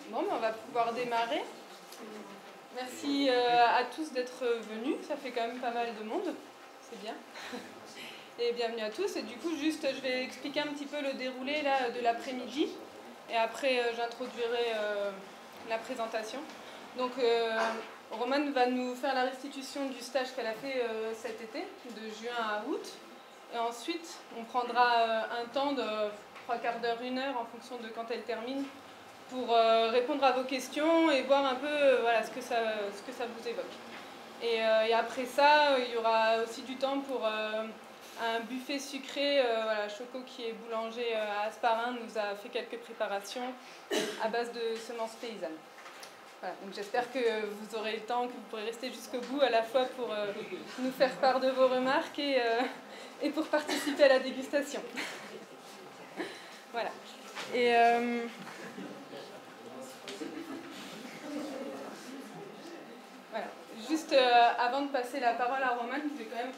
Bon, on va pouvoir démarrer. Merci à tous d'être venus, ça fait quand même pas mal de monde, c'est bien. Et bienvenue à tous. Et du coup, juste, je vais expliquer un petit peu le déroulé là, de l'après-midi. Et après, j'introduirai la présentation. Donc, Romane va nous faire la restitution du stage qu'elle a fait cet été, de juin à août. Et ensuite, on prendra un temps de 3/4 d'heure, 1 heure, en fonction de quand elle termine, pour répondre à vos questions et voir un peu voilà, ce que ça vous évoque. Et après ça, il y aura aussi du temps pour un buffet sucré. Voilà, Choco, qui est boulanger à Asparin, nous a fait quelques préparations à base de semences paysannes. Voilà, donc j'espère que vous aurez le temps, que vous pourrez rester jusqu'au bout, à la fois pour nous faire part de vos remarques et pour participer à la dégustation. Voilà. Et voilà. Juste avant de passer la parole à Romane, je vais quand même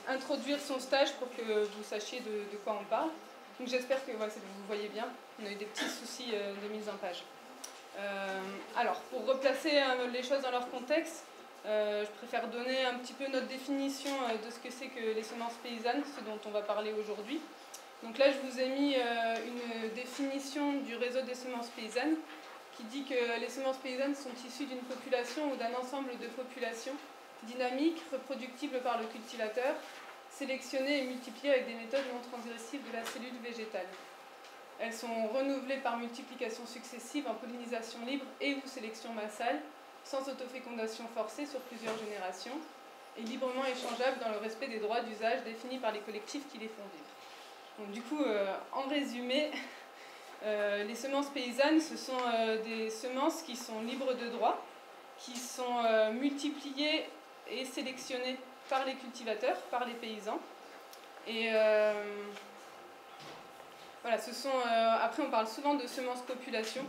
introduire son stage pour que vous sachiez de quoi on parle. Donc j'espère que voilà, vous voyez bien. On a eu des petits soucis de mise en page. Alors, pour replacer les choses dans leur contexte, je préfère donner un petit peu notre définition de ce que c'est que les semences paysannes, ce dont on va parler aujourd'hui. Donc là, je vous ai mis une définition du réseau des semences paysannes qui dit que les semences paysannes sont issues d'une population ou d'un ensemble de populations dynamiques, reproductibles par le cultivateur, sélectionnées et multipliées avec des méthodes non transgressives de la cellule végétale. Elles sont renouvelées par multiplication successive en pollinisation libre et ou sélection massale, sans autofécondation forcée sur plusieurs générations, et librement échangeables dans le respect des droits d'usage définis par les collectifs qui les font vivre. Donc, du coup, en résumé, les semences paysannes, ce sont des semences qui sont libres de droit, qui sont multipliées et sélectionnées par les cultivateurs, par les paysans. Et voilà, après, on parle souvent de semences population.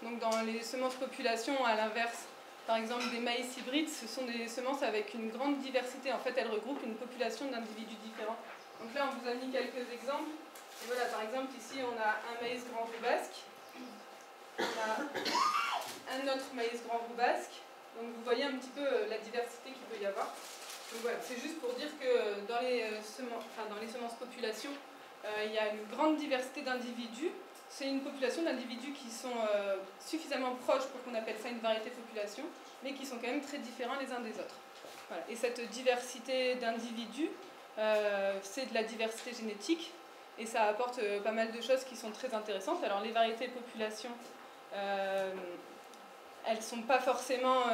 Donc, dans les semences population, à l'inverse, par exemple, des maïs hybrides, ce sont des semences avec une grande diversité. En fait, elles regroupent une population d'individus différents. Donc là, on vous a mis quelques exemples. Et voilà, par exemple, ici, on a un maïs grand roux basque. On a un autre maïs grand roux basque. Donc, vous voyez un petit peu la diversité qu'il peut y avoir. Donc voilà, c'est juste pour dire que dans les semences population, il y a une grande diversité d'individus. C'est une population d'individus qui sont suffisamment proches pour qu'on appelle ça une variété population, mais qui sont quand même très différents les uns des autres. Voilà. Et cette diversité d'individus, c'est de la diversité génétique, et ça apporte pas mal de choses qui sont très intéressantes. Alors les variétés population, elles ne sont pas forcément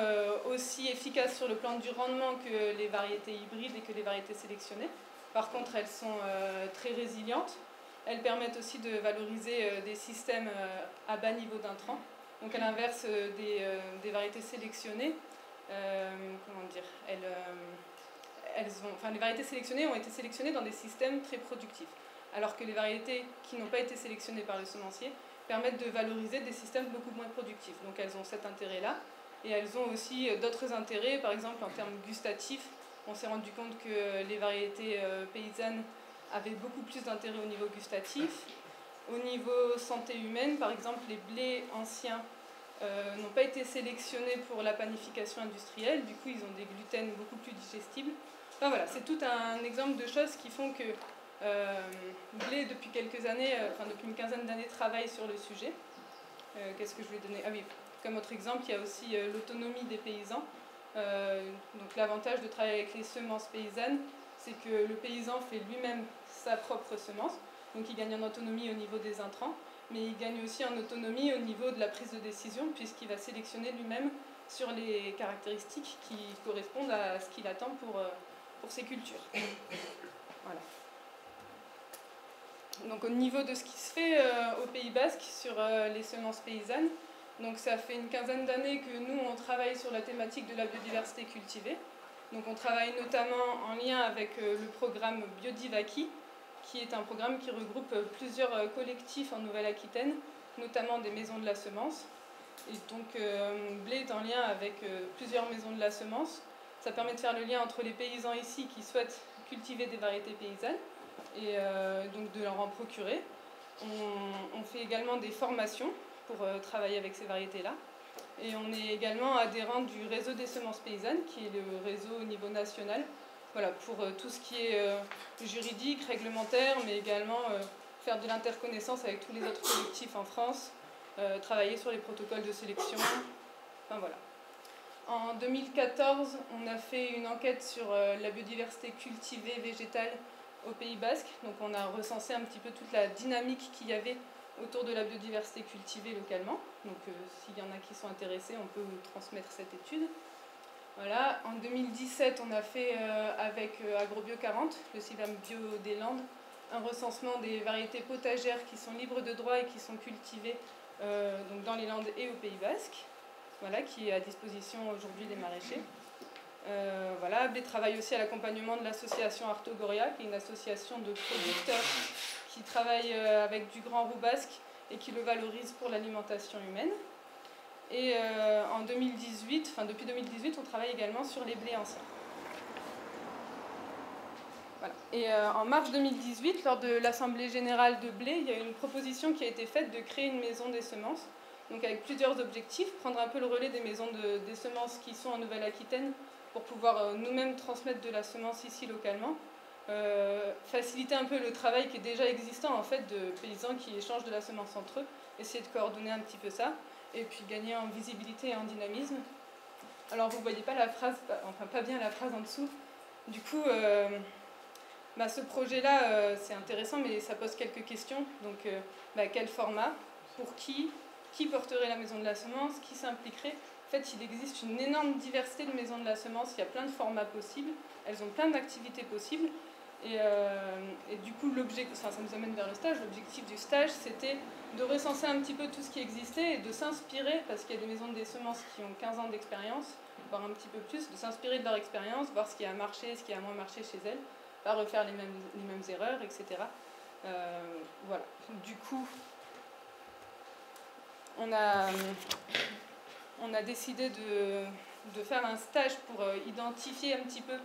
aussi efficaces sur le plan du rendement que les variétés hybrides et que les variétés sélectionnées. Par contre, elles sont très résilientes. Elles permettent aussi de valoriser des systèmes à bas niveau d'intrants. Donc à l'inverse des variétés sélectionnées, les variétés sélectionnées ont été sélectionnées dans des systèmes très productifs. Alors que les variétés qui n'ont pas été sélectionnées par le semencier permettent de valoriser des systèmes beaucoup moins productifs. Donc elles ont cet intérêt-là. Et elles ont aussi d'autres intérêts, par exemple en termes gustatifs. On s'est rendu compte que les variétés paysannes avaient beaucoup plus d'intérêt au niveau gustatif. Au niveau santé humaine, par exemple, les blés anciens n'ont pas été sélectionnés pour la panification industrielle. Du coup, ils ont des gluten beaucoup plus digestibles. Enfin voilà, c'est tout un exemple de choses qui font que Blé, depuis quelques années, depuis une quinzaine d'années, travaille sur le sujet. Qu'est-ce que je vais donner ? Ah oui, comme autre exemple, il y a aussi l'autonomie des paysans. Donc l'avantage de travailler avec les semences paysannes, c'est que le paysan fait lui-même sa propre semence, donc il gagne en autonomie au niveau des intrants, mais il gagne aussi en autonomie au niveau de la prise de décision, puisqu'il va sélectionner lui-même sur les caractéristiques qui correspondent à ce qu'il attend pour ses cultures. Voilà. Donc au niveau de ce qui se fait au Pays Basque sur les semences paysannes, donc ça fait une quinzaine d'années que nous on travaille sur la thématique de la biodiversité cultivée. Donc on travaille notamment en lien avec le programme Biodivaki, qui est un programme qui regroupe plusieurs collectifs en Nouvelle-Aquitaine, notamment des maisons de la semence. Et donc Blé est en lien avec plusieurs maisons de la semence. Ça permet de faire le lien entre les paysans ici qui souhaitent cultiver des variétés paysannes et donc de leur en procurer. On fait également des formations pour travailler avec ces variétés-là. Et on est également adhérent du réseau des semences paysannes, qui est le réseau au niveau national, voilà, pour tout ce qui est juridique, réglementaire, mais également faire de l'interconnaissance avec tous les autres collectifs en France, travailler sur les protocoles de sélection, enfin voilà. En 2014, on a fait une enquête sur la biodiversité cultivée végétale au Pays Basque, donc on a recensé un petit peu toute la dynamique qu'il y avait autour de la biodiversité cultivée localement. Donc s'il y en a qui sont intéressés, on peut transmettre cette étude. Voilà. En 2017, on a fait avec Agrobio 40, le CIVAM Bio des Landes, un recensement des variétés potagères qui sont libres de droit et qui sont cultivées donc dans les Landes et au Pays Basque, voilà, qui est à disposition aujourd'hui des maraîchers. Voilà. Blé travaille aussi à l'accompagnement de l'association Artogoria, qui est une association de producteurs qui travaille avec du grand roux basque et qui le valorise pour l'alimentation humaine. Et en 2018, enfin depuis 2018, on travaille également sur les blés anciens. Voilà. Et en mars 2018, lors de l'Assemblée générale de blé, il y a une proposition qui a été faite de créer une maison des semences, donc avec plusieurs objectifs, prendre un peu le relais des maisons des semences qui sont en Nouvelle-Aquitaine pour pouvoir nous-mêmes transmettre de la semence ici localement, faciliter un peu le travail qui est déjà existant en fait de paysans qui échangent de la semence entre eux, essayer de coordonner un petit peu ça, et puis gagner en visibilité et en dynamisme. Alors vous ne voyez pas la phrase, enfin pas bien la phrase en dessous, du coup ce projet-là c'est intéressant mais ça pose quelques questions, donc quel format, pour qui porterait la maison de la semence, qui s'impliquerait. En fait, il existe une énorme diversité de maisons de la semence, il y a plein de formats possibles, elles ont plein d'activités possibles, et du coup, ça nous amène vers le stage. L'objectif du stage, c'était de recenser un petit peu tout ce qui existait et de s'inspirer, parce qu'il y a des maisons de semences qui ont 15 ans d'expérience, voire un petit peu plus, de s'inspirer de leur expérience, voir ce qui a marché, ce qui a moins marché chez elles, pas refaire les mêmes erreurs, etc. Voilà. Du coup, on a décidé de faire un stage pour identifier un petit peu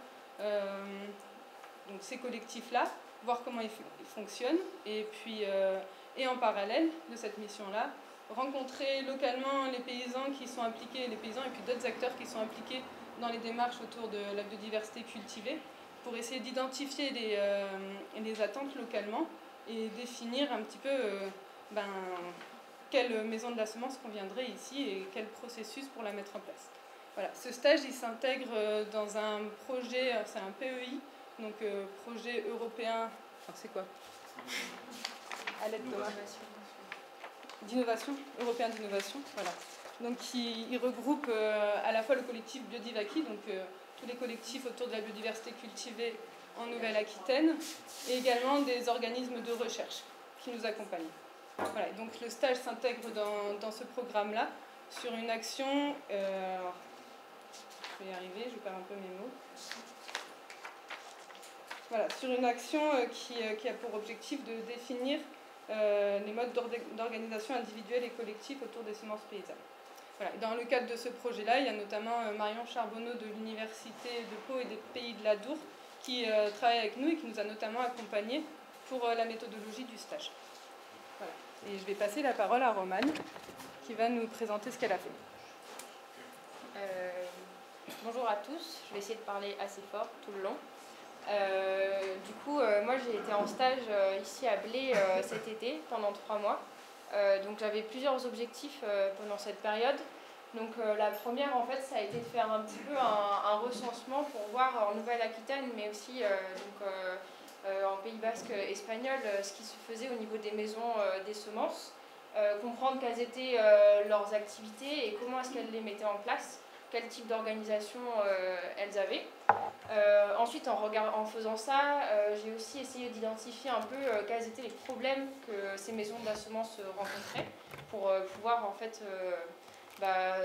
donc ces collectifs-là, voir comment ils fonctionnent, et puis et en parallèle de cette mission-là, rencontrer localement les paysans qui sont impliqués, les paysans et puis d'autres acteurs qui sont impliqués dans les démarches autour de la biodiversité cultivée, pour essayer d'identifier les attentes localement et définir un petit peu quelle maison de la semence conviendrait ici et quel processus pour la mettre en place. Voilà. Ce stage, il s'intègre dans un projet, c'est un PEI, donc projet européen, enfin c'est quoi ? À l'aide d'innovation, européen d'innovation, voilà. Donc il regroupe à la fois le collectif Biodivaki, donc tous les collectifs autour de la biodiversité cultivée en Nouvelle-Aquitaine, et également des organismes de recherche qui nous accompagnent. Voilà, donc le stage s'intègre dans ce programme-là, sur une action, je vais y arriver, je perds un peu mes mots. Voilà, sur une action qui a pour objectif de définir les modes d'organisation individuelle et collective autour des semences paysannes. Voilà. Dans le cadre de ce projet-là, il y a notamment Marion Charbonneau de l'Université de Pau et des Pays de l'Adour qui travaille avec nous et qui nous a notamment accompagnés pour la méthodologie du stage. Voilà. Et je vais passer la parole à Romane qui va nous présenter ce qu'elle a fait. Bonjour à tous, je vais essayer de parler assez fort tout le long. Moi j'ai été en stage ici à Blé cet été pendant 3 mois. Donc j'avais plusieurs objectifs pendant cette période. Donc la première en fait ça a été de faire un petit peu un recensement pour voir en Nouvelle-Aquitaine mais aussi en Pays Basque espagnol ce qui se faisait au niveau des maisons des semences, comprendre quelles étaient leurs activités et comment est-ce qu'elles les mettaient en place, quel type d'organisation elles avaient. Ensuite, en faisant ça, j'ai aussi essayé d'identifier un peu quels étaient les problèmes que ces maisons de la semence rencontraient pour pouvoir en fait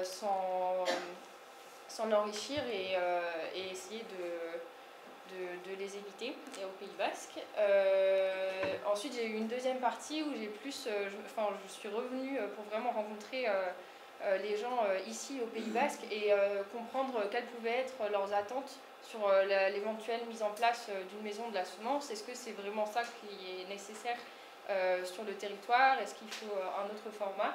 s'en enrichir et essayer de les éviter et au Pays Basque. Ensuite, j'ai eu une deuxième partie où je suis revenue pour vraiment rencontrer les gens ici au Pays Basque et comprendre quelles pouvaient être leurs attentes sur l'éventuelle mise en place d'une maison de la semence. Est-ce que c'est vraiment ça qui est nécessaire sur le territoire? Est-ce qu'il faut un autre format?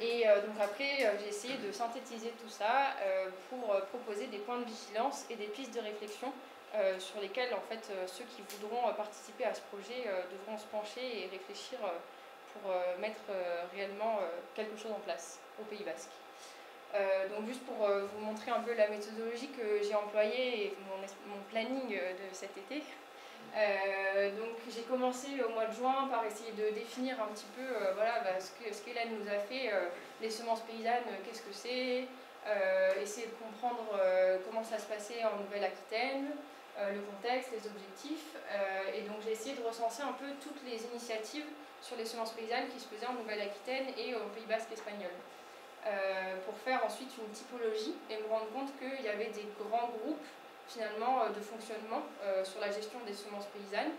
Et donc après, j'ai essayé de synthétiser tout ça pour proposer des points de vigilance et des pistes de réflexion sur lesquelles en fait, ceux qui voudront participer à ce projet devront se pencher et réfléchir pour mettre réellement quelque chose en place au Pays Basque. Donc juste pour vous montrer un peu la méthodologie que j'ai employée et mon planning de cet été. Donc j'ai commencé au mois de juin par essayer de définir un petit peu voilà, ce qu'Hélène nous a fait, les semences paysannes, qu'est-ce que c'est, essayer de comprendre comment ça se passait en Nouvelle-Aquitaine, le contexte, les objectifs, et donc j'ai essayé de recenser un peu toutes les initiatives sur les semences paysannes qui se faisaient en Nouvelle-Aquitaine et au Pays Basque espagnol. Pour faire ensuite une typologie et me rendre compte qu'il y avait des grands groupes finalement de fonctionnement sur la gestion des semences paysannes.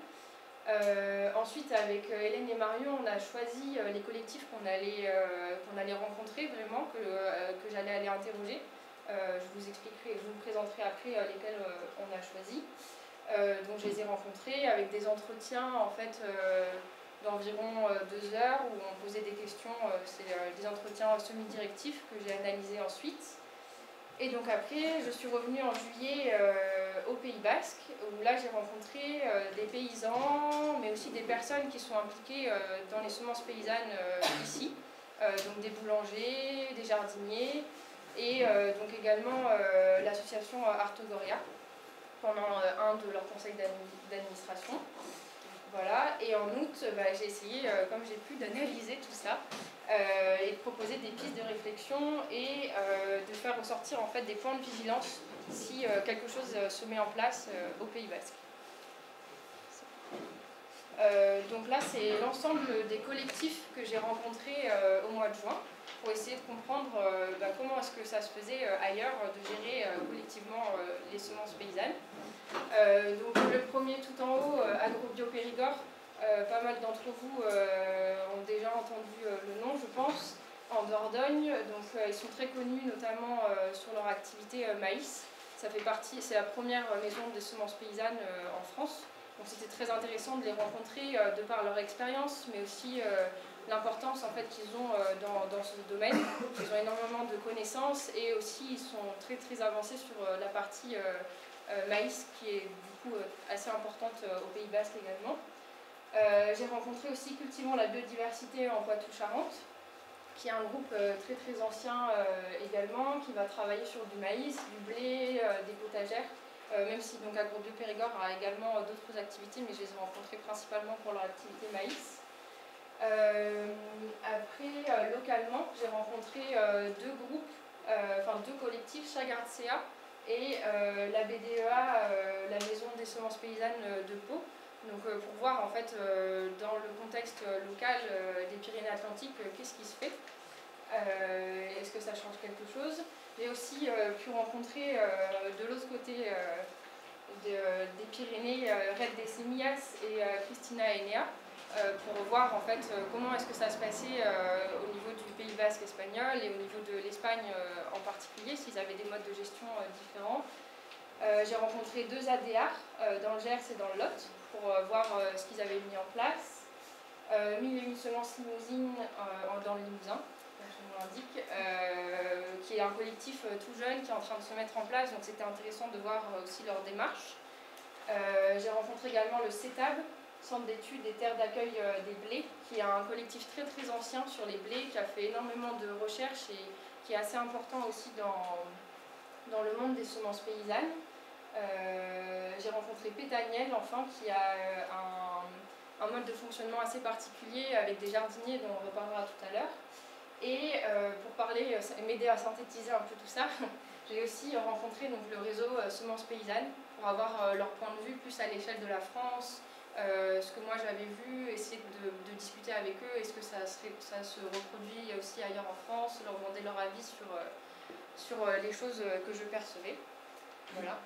Ensuite, avec Hélène et Marion, on a choisi les collectifs qu'on allait rencontrer vraiment, que j'allais aller interroger. Je vous expliquerai, je vous présenterai après lesquels on a choisi. Donc je les ai rencontrés avec des entretiens en fait d'environ 2 heures où on posait des questions. C'est des entretiens semi-directifs que j'ai analysés ensuite. Et donc après, je suis revenue en juillet au Pays Basque, où là j'ai rencontré des paysans, mais aussi des personnes qui sont impliquées dans les semences paysannes ici, donc des boulangers, des jardiniers, et donc également l'association Artogoria, pendant un de leurs conseils d'administration. Voilà. Et en août, j'ai essayé, comme j'ai pu, d'analyser tout ça et de proposer des pistes de réflexion et de faire ressortir en fait des points de vigilance si quelque chose se met en place au Pays Basque. Donc là, c'est l'ensemble des collectifs que j'ai rencontrés au mois de juin pour essayer de comprendre comment est-ce que ça se faisait ailleurs de gérer collectivement les semences paysannes. Donc le premier tout en haut, AgroBio Périgord, pas mal d'entre vous ont déjà entendu le nom, je pense, en Dordogne. Donc ils sont très connus notamment sur leur activité maïs. Ça fait partie, c'est la première maison des semences paysannes en France. Donc c'était très intéressant de les rencontrer de par leur expérience, mais aussi l'importance en fait, qu'ils ont dans ce domaine. Ils ont énormément de connaissances et aussi ils sont très très avancés sur la partie maïs qui est du coup assez importante au Pays Basque également. J'ai rencontré aussi Cultivons la biodiversité en Poitou-Charentes, qui est un groupe très très ancien également, qui va travailler sur du maïs, du blé, des potagères, même si donc AgroBio Périgord a également d'autres activités, mais je les ai rencontrés principalement pour leur activité maïs. Après, localement, j'ai rencontré deux groupes, deux collectifs, Chagardsea et la BDEA, la Maison des semences paysannes de Pau. Donc pour voir en fait dans le contexte local des Pyrénées-Atlantiques, qu'est-ce qui se fait, est-ce que ça change quelque chose. J'ai aussi pu rencontrer de l'autre côté des Pyrénées, Red des Semillas et Cristina Enea, pour voir en fait comment est-ce que ça se passait au niveau du Pays Basque espagnol et au niveau de l'Espagne en particulier, s'ils avaient des modes de gestion différents. J'ai rencontré deux ADR dans le Gers et dans le Lot pour voir ce qu'ils avaient mis en place. 1001 semences limousines dans le Limousin, comme son nom l'indique, qui est un collectif tout jeune qui est en train de se mettre en place, donc c'était intéressant de voir aussi leur démarche. J'ai rencontré également le CETAB, Centre d'études des terres d'accueil des blés, qui est un collectif très très ancien sur les blés, qui a fait énormément de recherches et qui est assez important aussi dans le monde des semences paysannes. J'ai rencontré Pétaniel, enfin, qui a un mode de fonctionnement assez particulier avec des jardiniers dont on reparlera tout à l'heure. Et pour m'aider à synthétiser un peu tout ça, j'ai aussi rencontré donc, le réseau Semences Paysannes pour avoir leur point de vue plus à l'échelle de la France, ce que moi j'avais vu, essayer de discuter avec eux, est-ce que ça se reproduit aussi ailleurs en France, leur demander leur avis sur les choses que je percevais. Voilà.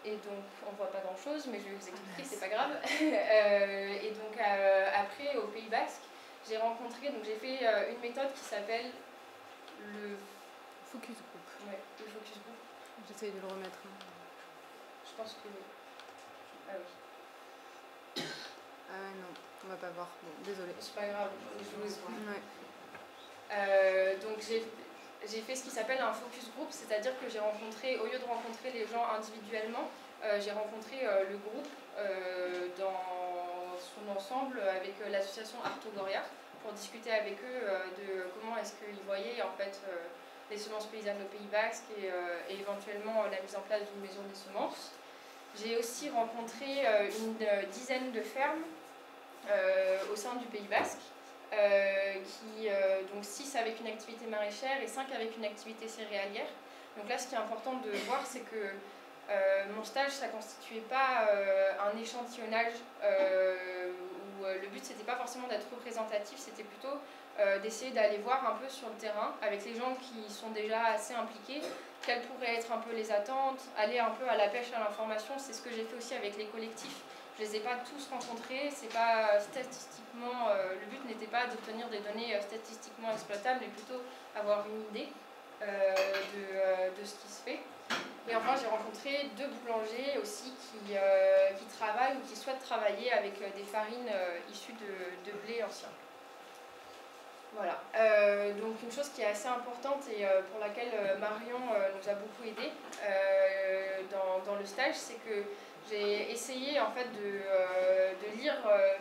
Et donc, on ne voit pas grand chose, mais je vais vous expliquer, c'est pas grave. Et donc, après, au Pays Basque, j'ai fait une méthode qui s'appelle le Focus group. Ouais, le focus group. J'essaye de le remettre. Je pense que oui. Ah oui. Ah non, on va pas voir. Bon, désolé. C'est pas grave, je vous explique. Ouais. Donc j'ai fait ce qui s'appelle un focus group, c'est-à-dire que j'ai rencontré, au lieu de rencontrer les gens individuellement, j'ai rencontré le groupe dans son ensemble avec l'association Artogoria pour discuter avec eux de comment est-ce qu'ils voyaient en fait les semences paysannes au Pays Basque et éventuellement la mise en place d'une maison des semences. J'ai aussi rencontré une dizaine de fermes au sein du Pays Basque, donc 6 avec une activité maraîchère et 5 avec une activité céréalière. Donc là, ce qui est important de voir, c'est que mon stage, ça ne constituait pas un échantillonnage où le but, c'était pas forcément d'être représentatif, c'était plutôt d'essayer d'aller voir un peu sur le terrain avec les gens qui sont déjà assez impliqués, quelles pourraient être un peu les attentes, aller un peu à la pêche à l'information. C'est ce que j'ai fait aussi avec les collectifs. Je ne les ai pas tous rencontrés, c'est pas statistiquement, le but n'était pas d'obtenir des données statistiquement exploitables, mais plutôt avoir une idée de ce qui se fait. Et enfin, j'ai rencontré 2 boulangers aussi qui travaillent ou qui souhaitent travailler avec des farines issues de blé ancien. Voilà. Donc une chose qui est assez importante et pour laquelle Marion nous a beaucoup aidé dans le stage, c'est que j'ai essayé en fait de lire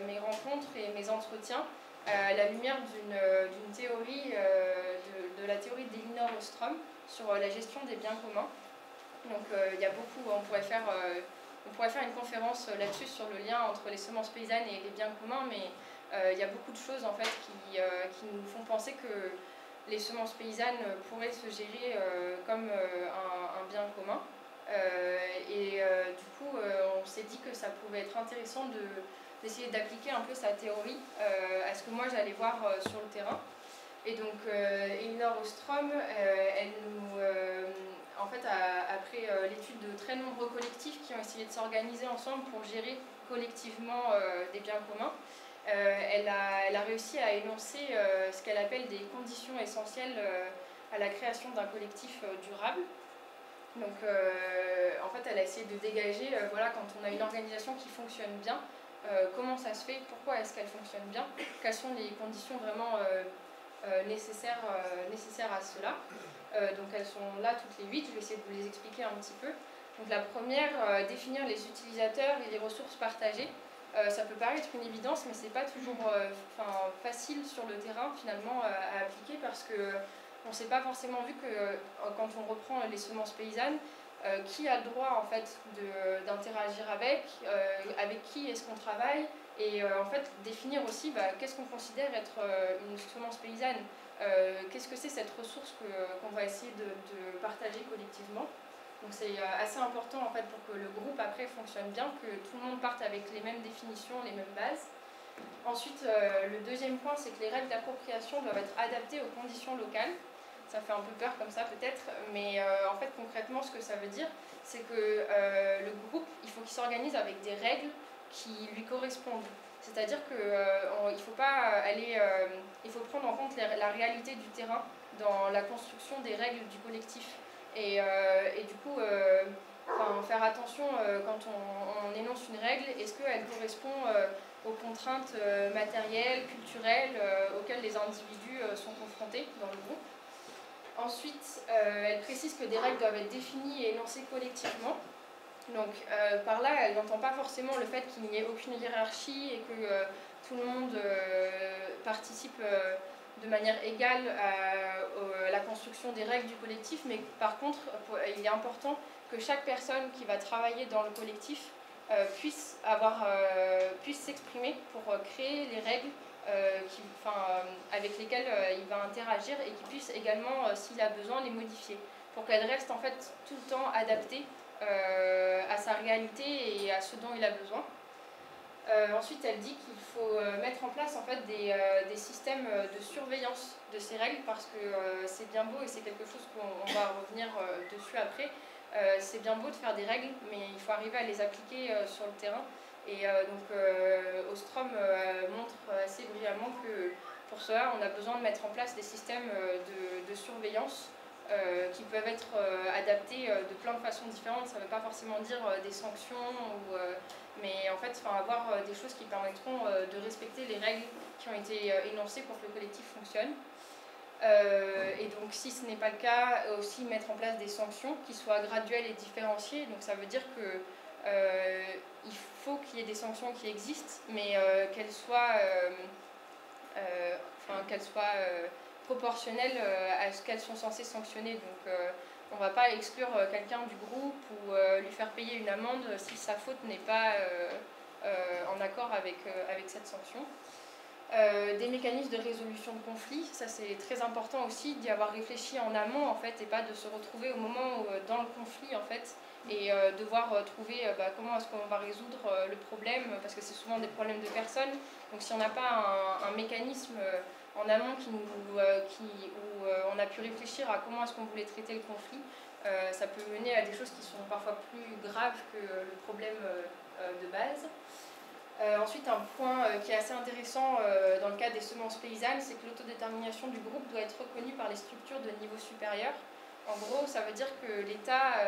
mes rencontres et mes entretiens à la lumière d'une théorie, de la théorie d'Elinor Ostrom sur la gestion des biens communs. Donc il y a beaucoup, on pourrait faire une conférence là-dessus sur le lien entre les semences paysannes et les biens communs, mais il y a beaucoup de choses en fait qui nous font penser que les semences paysannes pourraient se gérer comme un bien commun. Du coup, on s'est dit que ça pouvait être intéressant d'essayer d'appliquer un peu sa théorie à ce que moi j'allais voir sur le terrain. Et donc, Elinor Ostrom, elle nous, en fait, après l'étude de très nombreux collectifs qui ont essayé de s'organiser ensemble pour gérer collectivement des biens communs, elle a réussi à énoncer ce qu'elle appelle des conditions essentielles à la création d'un collectif durable. Donc, en fait, elle a essayé de dégager, voilà, quand on a une organisation qui fonctionne bien, comment ça se fait, pourquoi est-ce qu'elle fonctionne bien, quelles sont les conditions vraiment nécessaires à cela. Donc elles sont là toutes les 8, je vais essayer de vous les expliquer un petit peu. Donc la première, définir les utilisateurs et les ressources partagées. Ça peut paraître une évidence, mais c'est pas toujours facile sur le terrain finalement à appliquer parce que on ne s'est pas forcément vu que quand on reprend les semences paysannes, qui a le droit en fait d'interagir avec qui est-ce qu'on travaille, et en fait définir aussi qu'est-ce qu'on considère être une semence paysanne, qu'est-ce que c'est cette ressource qu'on va essayer de partager collectivement. Donc c'est assez important en fait pour que le groupe après fonctionne bien, que tout le monde parte avec les mêmes définitions, les mêmes bases. Ensuite, le deuxième point, c'est que les règles d'appropriation doivent être adaptées aux conditions locales. Ça fait un peu peur comme ça peut-être, mais en fait concrètement ce que ça veut dire, c'est que le groupe, il faut qu'il s'organise avec des règles qui lui correspondent. C'est-à-dire qu'il faut pas il faut prendre en compte la réalité du terrain dans la construction des règles du collectif. Et du coup, faire attention quand on énonce une règle, est-ce qu'elle correspond aux contraintes matérielles, culturelles auxquelles les individus sont confrontés dans le groupe. Ensuite, elle précise que des règles doivent être définies et énoncées collectivement. Donc par là, elle n'entend pas forcément le fait qu'il n'y ait aucune hiérarchie et que tout le monde participe de manière égale à la construction des règles du collectif, mais par contre, il est important que chaque personne qui va travailler dans le collectif puisse s'exprimer pour créer les règles avec lesquelles il va interagir et qui puisse également, s'il a besoin, les modifier, pour qu'elles restent en fait tout le temps adaptées à sa réalité et à ce dont il a besoin. Ensuite, elle dit qu'il faut mettre en place en fait des systèmes de surveillance de ces règles, parce que c'est bien beau, et c'est quelque chose qu'on va revenir dessus après, c'est bien beau de faire des règles, mais il faut arriver à les appliquer sur le terrain. Et Ostrom montre assez brillamment que pour cela, on a besoin de mettre en place des systèmes de surveillance qui peuvent être adaptés de plein de façons différentes. Ça ne veut pas forcément dire des sanctions, mais en fait avoir des choses qui permettront de respecter les règles qui ont été énoncées pour que le collectif fonctionne. Et donc si ce n'est pas le cas, aussi mettre en place des sanctions qui soient graduelles et différenciées. Donc ça veut dire que il faut qu'il y ait des sanctions qui existent, mais qu'elles soient proportionnelles à ce qu'elles sont censées sanctionner. Donc on ne va pas exclure quelqu'un du groupe ou lui faire payer une amende si sa faute n'est pas en accord avec cette sanction. Des mécanismes de résolution de conflits, ça c'est très important aussi d'y avoir réfléchi en amont en fait, et pas de se retrouver au moment où, dans le conflit en fait, et devoir trouver comment est-ce qu'on va résoudre le problème, parce que c'est souvent des problèmes de personnes. Donc si on n'a pas un mécanisme en amont où on a pu réfléchir à comment est-ce qu'on voulait traiter le conflit, ça peut mener à des choses qui sont parfois plus graves que le problème de base. Ensuite, un point qui est assez intéressant dans le cadre des semences paysannes, c'est que l'autodétermination du groupe doit être reconnue par les structures de niveau supérieur. En gros, ça veut dire que l'État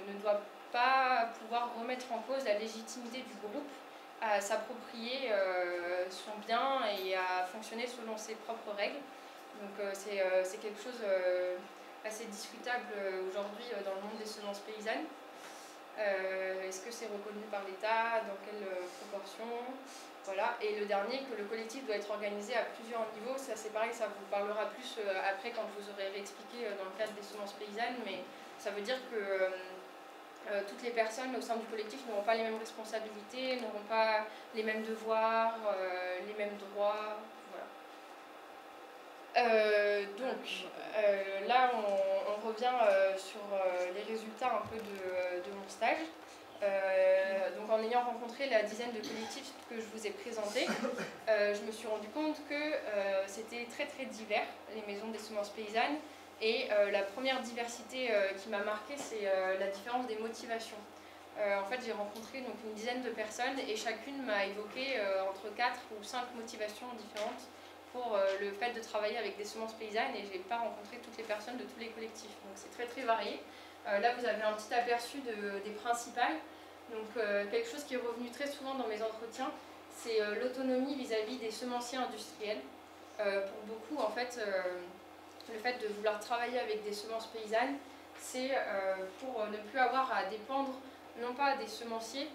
ne doit pas pouvoir remettre en cause la légitimité du groupe à s'approprier son bien et à fonctionner selon ses propres règles. Donc c'est quelque chose assez discutable aujourd'hui dans le monde des semences paysannes. Est-ce que c'est reconnu par l'État? Dans quelle proportion? Voilà. Et le dernier, que le collectif doit être organisé à plusieurs niveaux. Ça c'est pareil, ça vous parlera plus après quand je vous aurai réexpliqué dans le cadre des semences paysannes, mais ça veut dire que toutes les personnes au sein du collectif n'auront pas les mêmes responsabilités, n'auront pas les mêmes devoirs, les mêmes droits. Voilà. Là, on revient sur les résultats un peu de mon stage. Donc en ayant rencontré la dizaine de collectifs que je vous ai présentés, je me suis rendu compte que c'était très très divers, les maisons des semences paysannes. Et la première diversité qui m'a marquée, c'est la différence des motivations. En fait, j'ai rencontré donc une dizaine de personnes et chacune m'a évoqué entre 4 ou 5 motivations différentes pour le fait de travailler avec des semences paysannes, et je n'ai pas rencontré toutes les personnes de tous les collectifs. Donc c'est très très varié. Là, vous avez un petit aperçu des principales. Donc quelque chose qui est revenu très souvent dans mes entretiens, c'est l'autonomie vis-à-vis des semenciers industriels. Pour beaucoup, en fait, le fait de vouloir travailler avec des semences paysannes, c'est pour ne plus avoir à dépendre non pas des semenciers,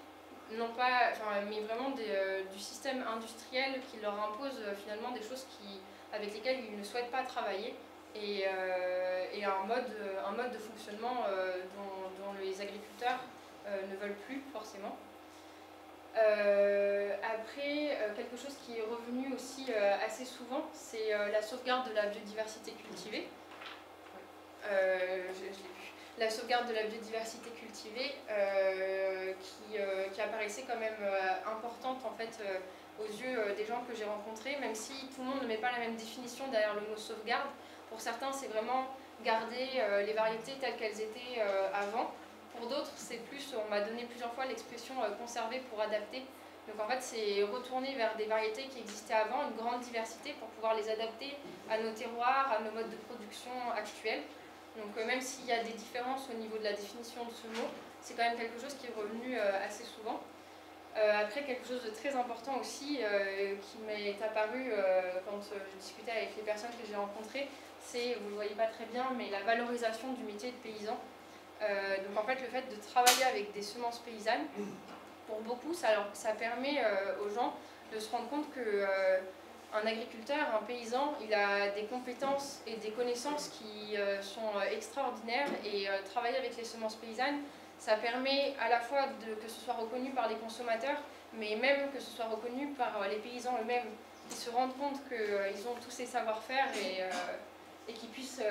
mais vraiment du système industriel qui leur impose finalement des choses avec lesquelles ils ne souhaitent pas travailler, et un mode de fonctionnement dont les agriculteurs ne veulent plus forcément. Après, quelque chose qui est revenu aussi assez souvent, c'est la sauvegarde de la biodiversité cultivée. La sauvegarde de la biodiversité cultivée qui apparaissait quand même importante en fait aux yeux des gens que j'ai rencontrés, même si tout le monde ne met pas la même définition derrière le mot sauvegarde. Pour certains, c'est vraiment garder les variétés telles qu'elles étaient avant. Pour d'autres, c'est plus, on m'a donné plusieurs fois l'expression conserver pour adapter. Donc en fait, c'est retourner vers des variétés qui existaient avant, une grande diversité pour pouvoir les adapter à nos terroirs, à nos modes de production actuels. Donc même s'il y a des différences au niveau de la définition de ce mot, c'est quand même quelque chose qui est revenu assez souvent. Après, quelque chose de très important aussi qui m'est apparu quand je discutais avec les personnes que j'ai rencontrées, c'est, vous ne le voyez pas très bien, mais la valorisation du métier de paysan. Donc en fait, le fait de travailler avec des semences paysannes, pour beaucoup, ça permet aux gens de se rendre compte que un agriculteur, un paysan, il a des compétences et des connaissances qui sont extraordinaires, et travailler avec les semences paysannes, ça permet à la fois que ce soit reconnu par les consommateurs, mais même que ce soit reconnu par les paysans eux-mêmes, qui se rendent compte qu'ils ont tous ces savoir-faire et qu'ils puissent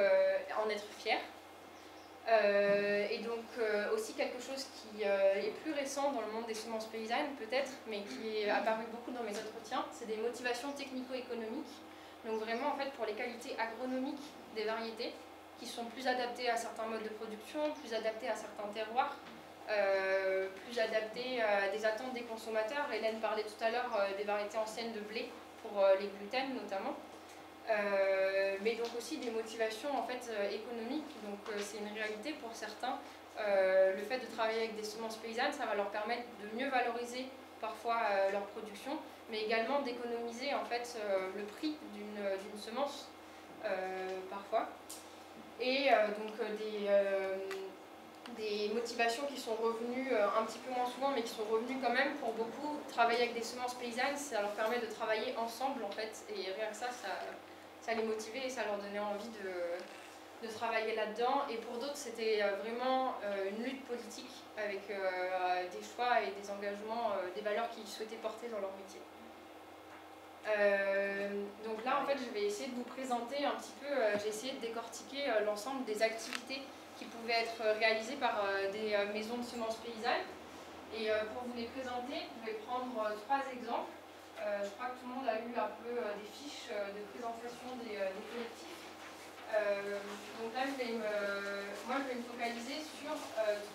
en être fiers. Et donc aussi quelque chose qui est plus récent dans le monde des semences paysannes peut-être, mais qui est apparu beaucoup dans mes entretiens, c'est des motivations technico-économiques. Donc vraiment en fait pour les qualités agronomiques des variétés, qui sont plus adaptées à certains modes de production, plus adaptées à certains terroirs, plus adaptées à des attentes des consommateurs. Hélène parlait tout à l'heure des variétés anciennes de blé pour les gluten notamment. Mais donc aussi des motivations en fait économiques. Donc c'est une réalité pour certains. Le fait de travailler avec des semences paysannes, ça va leur permettre de mieux valoriser parfois leur production, mais également d'économiser en fait le prix d'une semence. et des motivations qui sont revenues un petit peu moins souvent, mais qui sont revenues quand même pour beaucoup. Travailler avec des semences paysannes, ça leur permet de travailler ensemble en fait, et rien que ça les motivait et ça leur donnait envie de travailler là-dedans. Et pour d'autres, c'était vraiment une lutte politique avec des choix et des engagements, des valeurs qu'ils souhaitaient porter dans leur métier. Donc là, en fait, je vais essayer de vous présenter un petit peu, j'ai essayé de décortiquer l'ensemble des activités qui pouvaient être réalisées par des maisons de semences paysannes. Et pour vous les présenter, je vais prendre 3 exemples. Je crois que tout le monde a eu un peu des fiches de présentation des collectifs. Donc là, moi, je vais me focaliser sur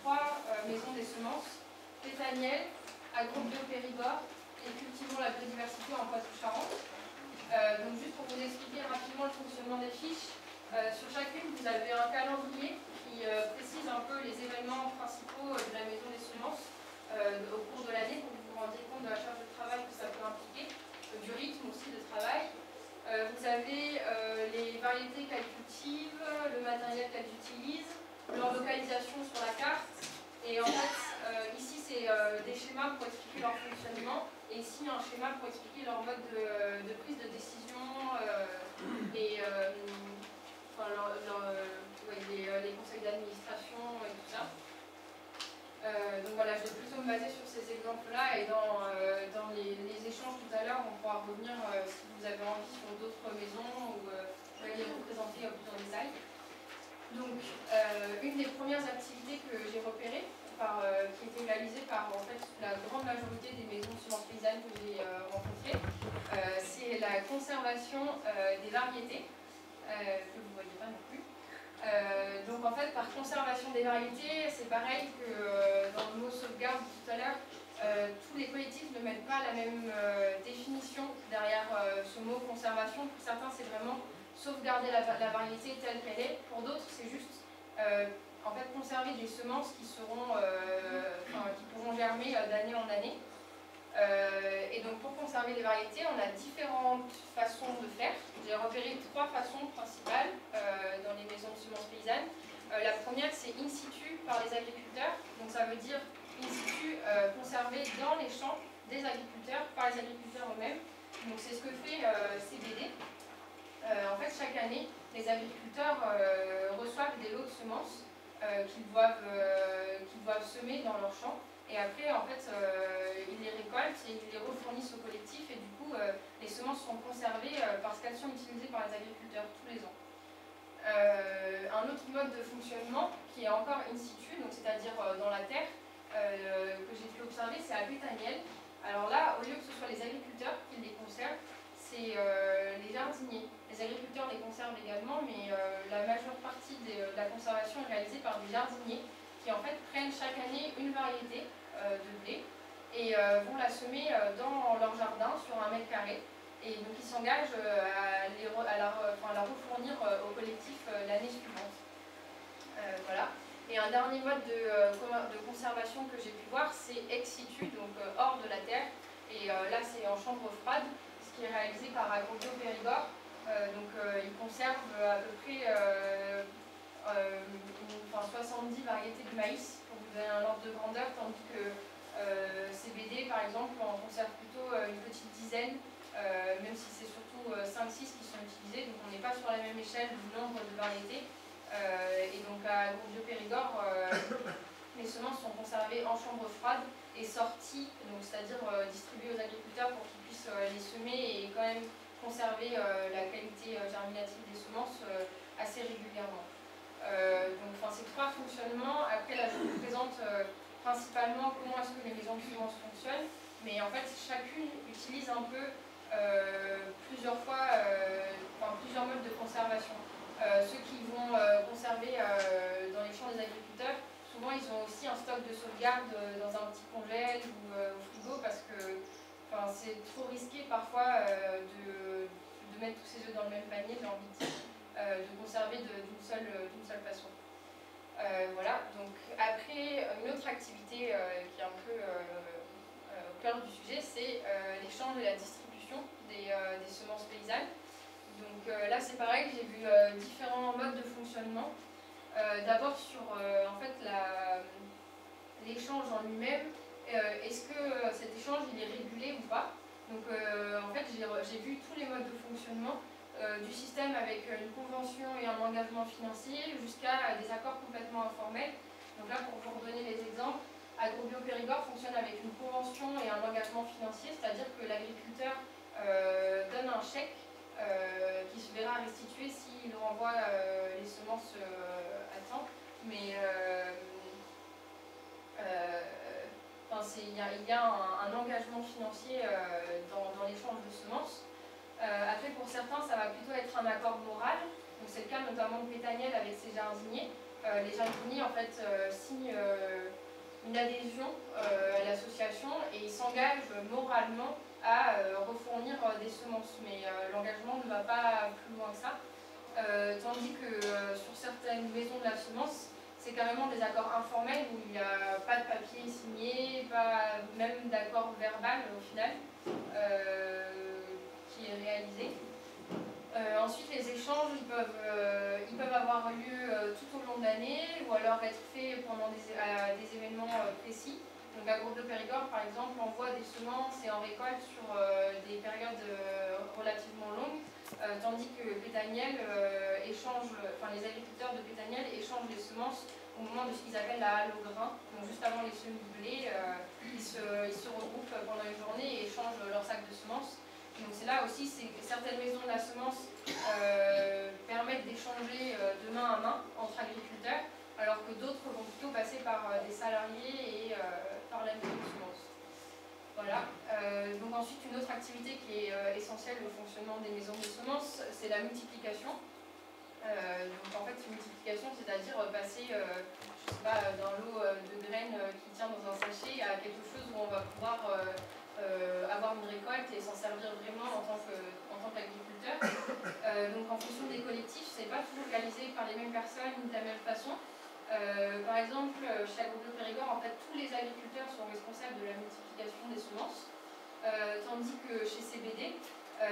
3 maisons des semences: Pétaniel, Agrobio Périgord et Cultivons la biodiversité en Poitou-Charentes. Donc juste pour vous expliquer rapidement le fonctionnement des fiches, sur chacune vous avez un calendrier qui précise un peu les événements principaux de la maison des semences au cours de l'année, pour que vous vous rendiez compte de la charge de travail que ça peut impliquer, du rythme aussi de travail. Vous avez les variétés qu'elles cultivent, le matériel qu'elles utilisent, leur localisation sur la carte. Et en fait, ici c'est des schémas pour expliquer leur fonctionnement, et ici un schéma pour expliquer leur mode de prise de décision et les conseils d'administration et tout ça. Donc voilà, je vais plutôt me baser sur ces exemples-là, et dans les échanges tout à l'heure, on pourra revenir si vous avez envie sur d'autres maisons, ou les représenter plus en détail. Donc, une des premières activités que j'ai repérées, qui était réalisée par en fait, la grande majorité des maisons de semences paysannes que j'ai rencontrées, c'est la conservation des variétés, que vous ne voyez pas non plus. Donc en fait, par conservation des variétés, c'est pareil que dans le mot sauvegarde tout à l'heure, tous les collectifs ne mettent pas la même définition derrière ce mot conservation. Pour certains, c'est vraiment sauvegarder la variété telle qu'elle est. Pour d'autres, c'est juste en fait conserver des semences qui pourront germer d'année en année. Et donc pour conserver les variétés, on a différentes façons de faire. J'ai repéré 3 façons principales dans les maisons de semences paysannes. La première, c'est in situ par les agriculteurs. Donc ça veut dire in situ conservé dans les champs des agriculteurs, par les agriculteurs eux-mêmes. Donc c'est ce que fait CBD. En fait, chaque année, les agriculteurs reçoivent des lots de semences qu'ils doivent semer dans leurs champs. Et après, en fait, ils les récoltent et ils les refournissent au collectif. Et du coup, les semences sont conservées parce qu'elles sont utilisées par les agriculteurs tous les ans. Un autre mode de fonctionnement qui est encore in situ, donc c'est-à-dire dans la terre, que j'ai pu observer, c'est à Pétaniel. Alors là, au lieu que ce soit les agriculteurs qui les conservent, c'est les jardiniers. Les agriculteurs les conservent également, mais la majeure partie de la conservation est réalisée par des jardiniers qui en fait prennent chaque année une variété de blé et vont la semer dans leur jardin sur 1 mètre carré. Et donc ils s'engagent à la refournir au collectif l'année suivante. Voilà. Et un dernier mode de conservation que j'ai pu voir, c'est ex situ, donc hors de la terre. Et là, c'est en chambre froide, ce qui est réalisé par Agrobio Périgord. Ils conservent à peu près 70 variétés de maïs, pour vous donner un ordre de grandeur, tandis que CBD, par exemple, on conserve plutôt une petite dizaine, même si c'est surtout 5-6 qui sont utilisés, donc on n'est pas sur la même échelle du nombre de variétés. Et donc à Agrobio Périgord, les semences sont conservées en chambre froide et sorties, c'est-à-dire distribuées aux agriculteurs pour qu'ils puissent les semer et quand même conserver la qualité germinative des semences assez régulièrement. Ces 3 fonctionnements. Après là, je vous présente principalement comment est-ce que les maisons de semences fonctionnent, mais en fait chacune utilise un peu plusieurs modes de conservation. Ceux qui vont conserver dans les champs des agriculteurs, souvent ils ont aussi un stock de sauvegarde dans un petit congèle ou au frigo, parce que c'est trop risqué parfois de mettre tous ses œufs dans le même panier, j'ai envie de dire, de conserver d'une seule façon. Voilà, donc après, une autre activité qui est un peu au cœur du sujet, c'est l'échange et la distribution des semences paysannes. Donc là c'est pareil, j'ai vu différents modes de fonctionnement. D'abord sur en fait l'échange en lui-même, est-ce que cet échange il est régulé ou pas. Donc en fait j'ai vu tous les modes de fonctionnement, du système avec une convention et un engagement financier jusqu'à des accords complètement informels. Donc là pour vous redonner les exemples, Agrobio Périgord fonctionne avec une convention et un engagement financier, c'est-à-dire que l'agriculteur donne un chèque qui se verra restitué s'il renvoie les semences à temps. Mais il y a un engagement financier dans l'échange de semences. Après, pour certains, ça va plutôt être un accord moral. C'est le cas notamment de Pétaniel avec ses jardiniers. Les jardiniers en fait, signent une adhésion à l'association et ils s'engagent moralement à refournir des semences. Mais l'engagement ne va pas plus loin que ça. Tandis que sur certaines maisons de la semence, c'est carrément des accords informels où il n'y a pas de papier signé, pas même d'accord verbal au final qui est réalisé. Ensuite, les échanges ils peuvent avoir lieu tout au long de l'année ou alors être faits pendant des événements précis. Donc Agrobio Périgord par exemple envoie des semences et en récolte sur des périodes relativement longues, tandis que Pétaniel les agriculteurs de Pétaniel échangent les semences au moment de ce qu'ils appellent la halle au grain. Donc juste avant les semis de blé, ils se regroupent pendant une journée et échangent leurs sacs de semences. Donc c'est là aussi, certaines maisons de la semence permettent d'échanger de main à main entre agriculteurs, alors que d'autres vont plutôt passer par des salariés et par la maison de semence. Voilà. Donc ensuite, une autre activité qui est essentielle au fonctionnement des maisons de semences, c'est la multiplication. Donc en fait, une multiplication, c'est-à-dire passer je sais pas, d'un lot de graines qui tient dans un sachet à quelque chose où on va pouvoir avoir une récolte et s'en servir vraiment en tant qu'agriculteur. Donc en fonction des collectifs, c'est pas toujours réalisé par les mêmes personnes ni de la même façon. Par exemple, chez Agrobio Périgord, en fait, tous les agriculteurs sont responsables de la multiplication des semences, tandis que chez CBD,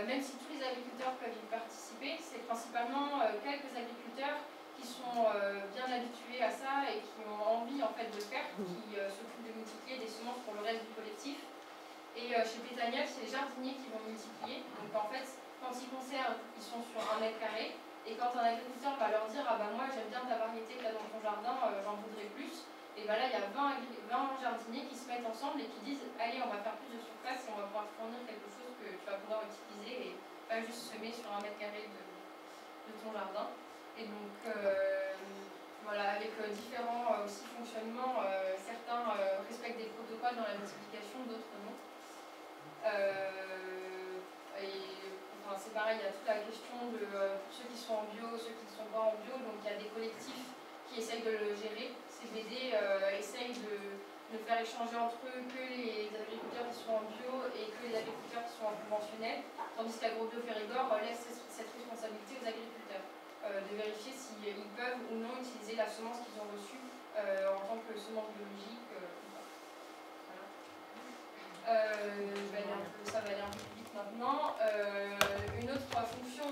même si tous les agriculteurs peuvent y participer, c'est principalement quelques agriculteurs qui sont bien habitués à ça et qui ont envie en fait de le faire, qui s'occupent de multiplier des semences pour le reste du collectif. Et chez Pétaniel, c'est les jardiniers qui vont multiplier. Donc en fait, quand ils conservent, ils sont sur 1 mètre carré. Et quand un agriculteur va leur dire « Ah ben moi j'aime bien ta variété que tu as dans ton jardin, j'en voudrais plus », et ben là il y a 20 jardiniers qui se mettent ensemble et qui disent « Allez, on va faire plus de surface et on va pouvoir fournir quelque chose que tu vas pouvoir utiliser et pas juste semer sur 1 mètre carré de ton jardin ». Et donc voilà, avec différents aussi fonctionnements, certains respectent des protocoles dans la multiplication, d'autres non. C'est pareil, il y a toute la question de pour ceux qui sont en bio, ceux qui ne sont pas en bio, donc il y a des collectifs qui essayent de le gérer. CBD essaye de faire échanger entre eux que les agriculteurs qui sont en bio et que les agriculteurs qui sont en conventionnel, tandis qu'Agrobio Périgord laisse cette responsabilité aux agriculteurs de vérifier s'ils peuvent ou non utiliser la semence qu'ils ont reçue en tant que semence biologique. Ça va aller un peu plus vite maintenant. Une autre fonction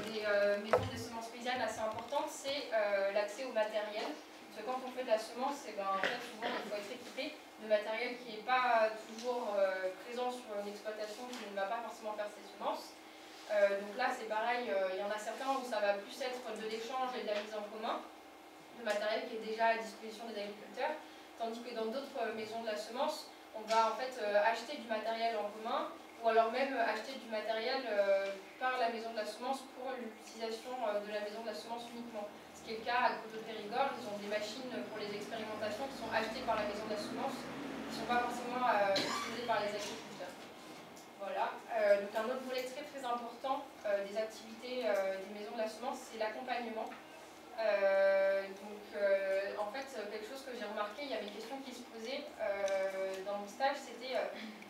des maisons de semences paysannes assez importante, c'est l'accès au matériel. Parce que quand on fait de la semence, en fait, souvent il faut être équipé de matériel qui n'est pas toujours présent sur une exploitation qui ne va pas forcément faire ses semences. Donc là c'est pareil, il y en a certains où ça va plus être de l'échange et de la mise en commun de matériel qui est déjà à disposition des agriculteurs, tandis que dans d'autres maisons de la semence, on va en fait acheter du matériel en commun ou alors même acheter du matériel par la maison de la semence pour l'utilisation de la maison de la semence uniquement. Ce qui est le cas à Agrobio Périgord, ils ont des machines pour les expérimentations qui sont achetées par la maison de la semence, qui ne sont pas forcément utilisées par les agriculteurs. Voilà. Donc un autre volet très très important des activités des maisons de la semence, c'est l'accompagnement. En fait, quelque chose que j'ai remarqué, il y avait une question qui se posait dans mon stage, c'était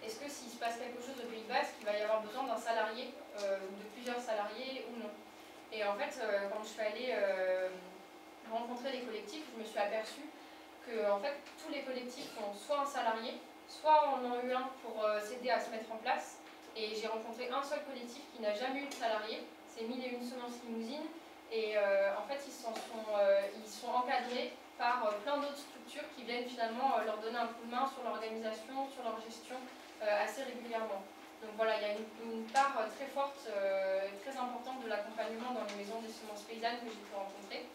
est-ce que s'il se passe quelque chose au Pays Basque, il va y avoir besoin d'un salarié, ou de plusieurs salariés ou non. Et en fait, quand je suis allée rencontrer les collectifs, je me suis aperçue que en fait, tous les collectifs ont soit un salarié, soit en ont eu un pour s'aider à se mettre en place. Et j'ai rencontré un seul collectif qui n'a jamais eu de salarié. c'est 1001 semences limousines. Et en fait, ils sont encadrés par plein d'autres structures qui viennent finalement leur donner un coup de main sur l'organisation, sur leur gestion assez régulièrement. Donc voilà, il y a une part très forte, très importante de l'accompagnement dans les maisons des semences paysannes que j'ai pu rencontrer.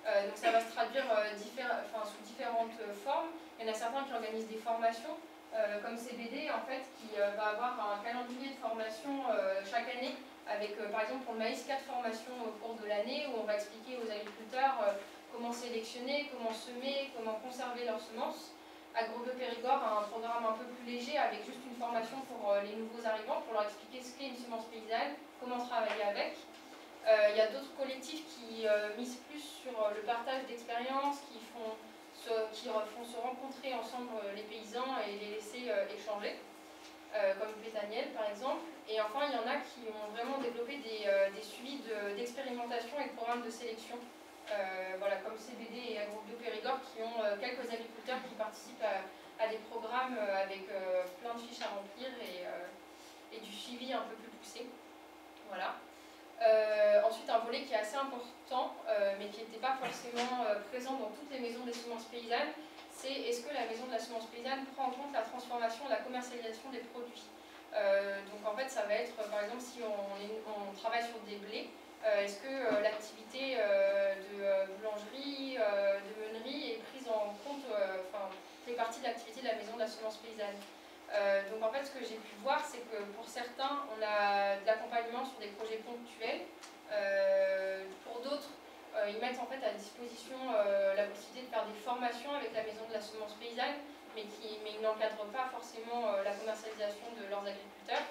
Donc ça va se traduire sous différentes formes. Il y en a certains qui organisent des formations, comme CBD en fait, qui va avoir un calendrier de formation chaque année, avec par exemple pour le maïs 4 formations au cours de l'année, où on va expliquer aux agriculteurs comment sélectionner, comment semer, comment conserver leurs semences. AgroBio Périgord a un programme un peu plus léger avec juste une formation pour les nouveaux arrivants, pour leur expliquer ce qu'est une semence paysanne, comment travailler avec. Il y a d'autres collectifs qui misent plus sur le partage d'expériences, qui font se rencontrer ensemble les paysans et les laisser échanger, comme Pétaniel par exemple. Et enfin, il y en a qui ont vraiment développé des suivis d'expérimentation et de programmes de sélection. Voilà, comme CBD et AgroBio Périgord, qui ont quelques agriculteurs qui participent à des programmes avec plein de fiches à remplir et du suivi un peu plus poussé. Voilà. Ensuite, un volet qui est assez important, mais qui n'était pas forcément présent dans toutes les maisons des semences paysannes, c'est est-ce que la maison de la semence paysanne prend en compte la transformation et la commercialisation des produits. Donc en fait, ça va être, par exemple, si on travaille sur des blés, est-ce que l'activité de boulangerie, de meunerie est prise en compte, fait partie de l'activité de la maison de la semence paysanne. Donc en fait, ce que j'ai pu voir, c'est que pour certains, on a de l'accompagnement sur des projets ponctuels. Pour d'autres, ils mettent en fait à disposition la possibilité de faire des formations avec la maison de la semence paysanne, mais ils n'encadrent pas forcément la commercialisation de leurs agriculteurs.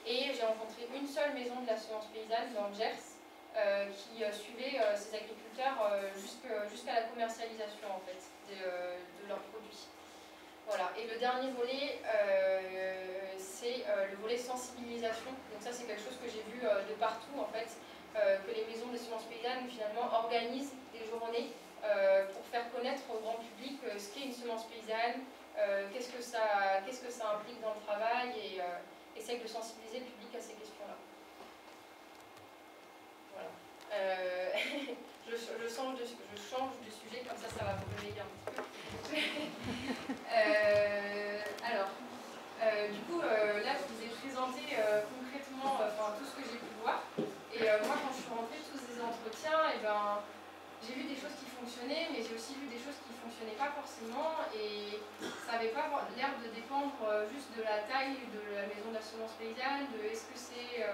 Et j'ai rencontré une seule maison de la semence paysanne dans le Gers, qui suivait ces agriculteurs jusqu'à la commercialisation en fait, de leurs produits. Voilà. Et le dernier volet, c'est le volet sensibilisation. Donc ça, c'est quelque chose que j'ai vu de partout en fait, que les maisons des semences paysannes finalement organisent des journées pour faire connaître au grand public ce qu'est une semence paysanne, qu'est-ce que ça implique dans le travail, et essayent de sensibiliser le public à ces questions-là. Voilà. je change de sujet, comme ça va vous réveiller un petit peu. Du coup, là, je vous ai présenté concrètement tout ce que j'ai pu voir. Et moi, quand je suis rentrée de tous ces entretiens, j'ai vu des choses qui fonctionnaient, mais j'ai aussi vu des choses qui ne fonctionnaient pas forcément. Et ça n'avait pas l'air de dépendre juste de la taille de la maison de la semence paysanne, de est-ce que c'est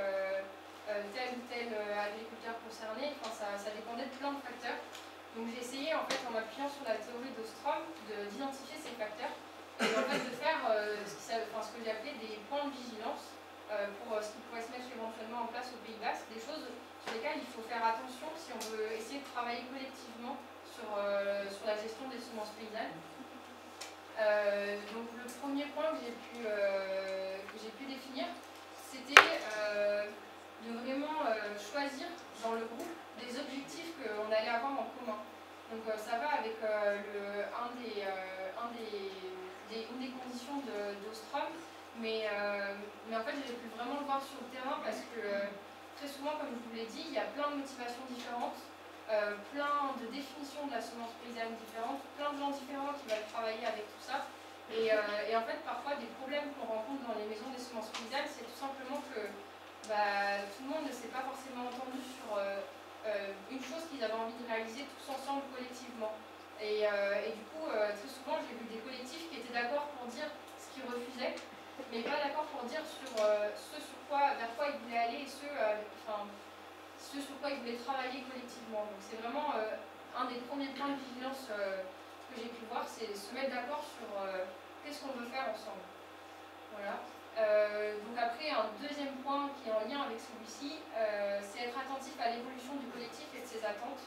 tel ou tel agriculteur concerné. Enfin, ça dépendait de plein de facteurs. Donc j'ai essayé, en fait, en m'appuyant sur la théorie d'Ostrom, d'identifier ces facteurs et en fait de faire ce que j'ai appelé des points de vigilance pour ce qui pourrait se mettre éventuellement en place au Pays Basque, des choses sur lesquelles il faut faire attention si on veut essayer de travailler collectivement sur la gestion des semences paysannes. Donc le premier point que j'ai pu définir, c'était de vraiment choisir dans le groupe des objectifs qu'on allait avoir en commun. Donc ça va avec une des conditions d'Ostrom, mais en fait j'ai pu vraiment le voir sur le terrain parce que très souvent, comme je vous l'ai dit, il y a plein de motivations différentes, plein de définitions de la semence paysanne différentes, plein de gens différents qui veulent travailler avec tout ça. Et en fait, parfois, des problèmes qu'on rencontre dans les maisons des semences paysannes, c'est tout simplement que tout le monde ne s'est pas forcément entendu sur une chose qu'ils avaient envie de réaliser tous ensemble collectivement. Et du coup, très souvent, j'ai vu des collectifs qui étaient d'accord pour dire ce qu'ils refusaient, mais pas d'accord pour dire sur vers quoi ils voulaient aller et ce sur quoi ils voulaient travailler collectivement. Donc c'est vraiment un des premiers points de vigilance que j'ai pu voir, c'est se mettre d'accord sur qu'est-ce qu'on veut faire ensemble. Voilà. Donc après, un deuxième point qui est en lien avec celui-ci, c'est être attentif à l'évolution du collectif et de ses attentes.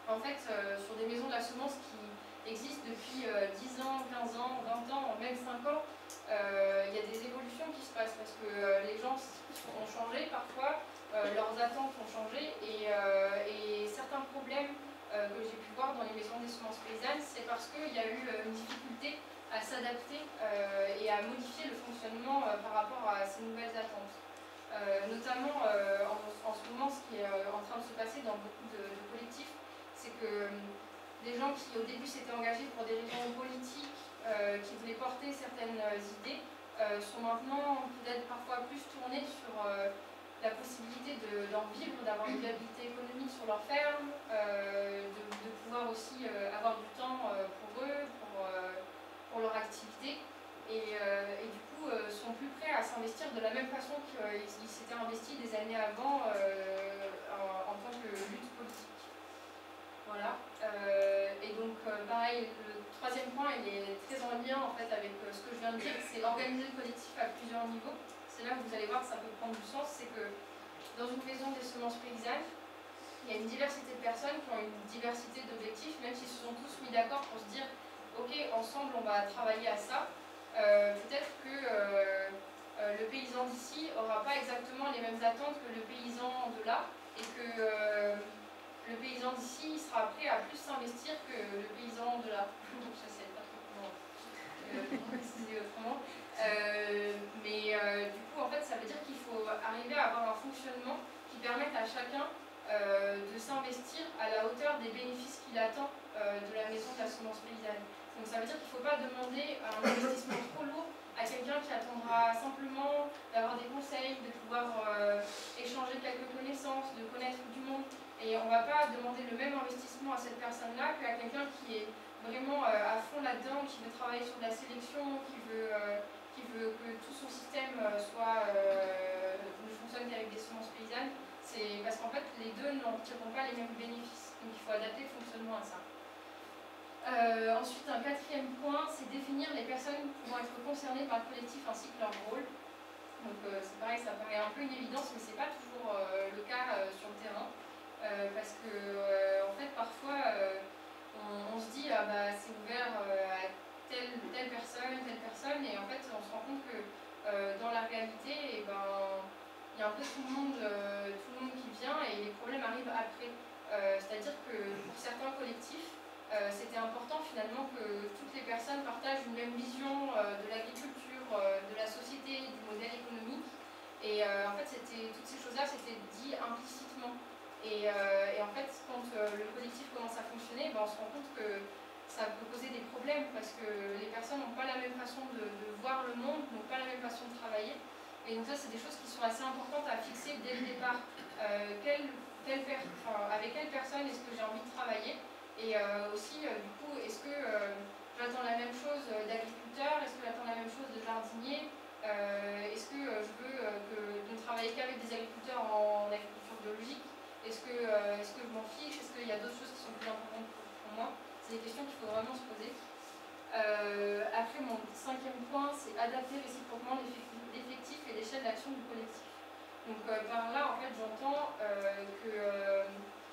En fait, sur des maisons de la semence qui existent depuis 10 ans, 15 ans, 20 ans, même 5 ans, il y a des évolutions qui se passent parce que les gens ont changé parfois, leurs attentes ont changé et certains problèmes que j'ai pu voir dans les maisons des semences paysannes, c'est parce qu'il y a eu une difficulté à s'adapter et à modifier le fonctionnement par rapport à ces nouvelles attentes. Notamment en ce moment, ce qui est en train de se passer dans beaucoup de collectifs, c'est que des gens qui au début s'étaient engagés pour des raisons politiques, qui voulaient porter certaines idées, sont maintenant peut-être parfois plus tournés sur la possibilité d'en vivre, d'avoir une viabilité économique sur leur ferme, de pouvoir aussi avoir du temps pour eux, pour leur activité. Et du coup sont plus prêts à s'investir de la même façon qu'ils s'étaient investis des années avant en tant que lutte politique. Voilà. Et donc pareil, le troisième point il est très en lien en fait avec ce que je viens de dire, c'est organiser le collectif à plusieurs niveaux. C'est là où vous allez voir que ça peut prendre du sens, c'est que dans une maison des semences paysannes, il y a une diversité de personnes qui ont une diversité d'objectifs, même s'ils se sont tous mis d'accord pour se dire ok, ensemble on va travailler à ça. Peut-être que le paysan d'ici n'aura pas exactement les mêmes attentes que le paysan de là, et que le paysan d'ici sera prêt à plus s'investir que le paysan de là. Je ne sais pas trop comment préciser autrement. Mais du coup, en fait, ça veut dire qu'il faut arriver à avoir un fonctionnement qui permette à chacun de s'investir à la hauteur des bénéfices qu'il attend de la maison de la semence paysanne. Donc ça veut dire qu'il ne faut pas demander un investissement trop lourd à quelqu'un qui attendra simplement d'avoir des conseils, de pouvoir échanger quelques connaissances, de connaître du monde. Et on ne va pas demander le même investissement à cette personne-là qu'à quelqu'un qui est vraiment à fond là-dedans, qui veut travailler sur de la sélection, qui veut que tout son système ne fonctionne qu'avec des semences paysannes. C'est parce qu'en fait, les deux n'en tireront pas les mêmes bénéfices. Donc il faut adapter le fonctionnement à ça. Ensuite, un quatrième point, c'est définir les personnes qui vont être concernées par le collectif ainsi que leur rôle. Donc c'est pareil, ça paraît un peu une évidence, mais ce n'est pas toujours le cas sur le terrain. Parce que en fait, parfois, on se dit ah bah c'est ouvert à telle personne, et en fait, on se rend compte que dans la réalité, il y a un peu tout le monde qui vient et les problèmes arrivent après. C'est-à-dire que pour certains collectifs, c'était important finalement que toutes les personnes partagent une même vision de l'agriculture, de la société, du modèle économique. Et en fait, toutes ces choses-là, c'était dit implicitement. Et en fait, quand le collectif commence à fonctionner, on se rend compte que ça peut poser des problèmes parce que les personnes n'ont pas la même façon de voir le monde, n'ont pas la même façon de travailler. Et donc ça, c'est des choses qui sont assez importantes à fixer dès le départ. Avec quelle personne est-ce que j'ai envie de travailler? Et aussi, du coup, est-ce que j'attends la même chose d'agriculteur? Est-ce que j'attends la même chose de jardinier? Est-ce que je veux ne travailler qu'avec des agriculteurs en agriculture biologique? Est-ce que je m'en fiche? Est-ce qu'il y a d'autres choses qui sont plus importantes pour moi? C'est des questions qu'il faut vraiment se poser. Après, mon cinquième point, c'est adapter réciproquement l'effectif et l'échelle d'action du collectif. Donc par là, en fait, j'entends que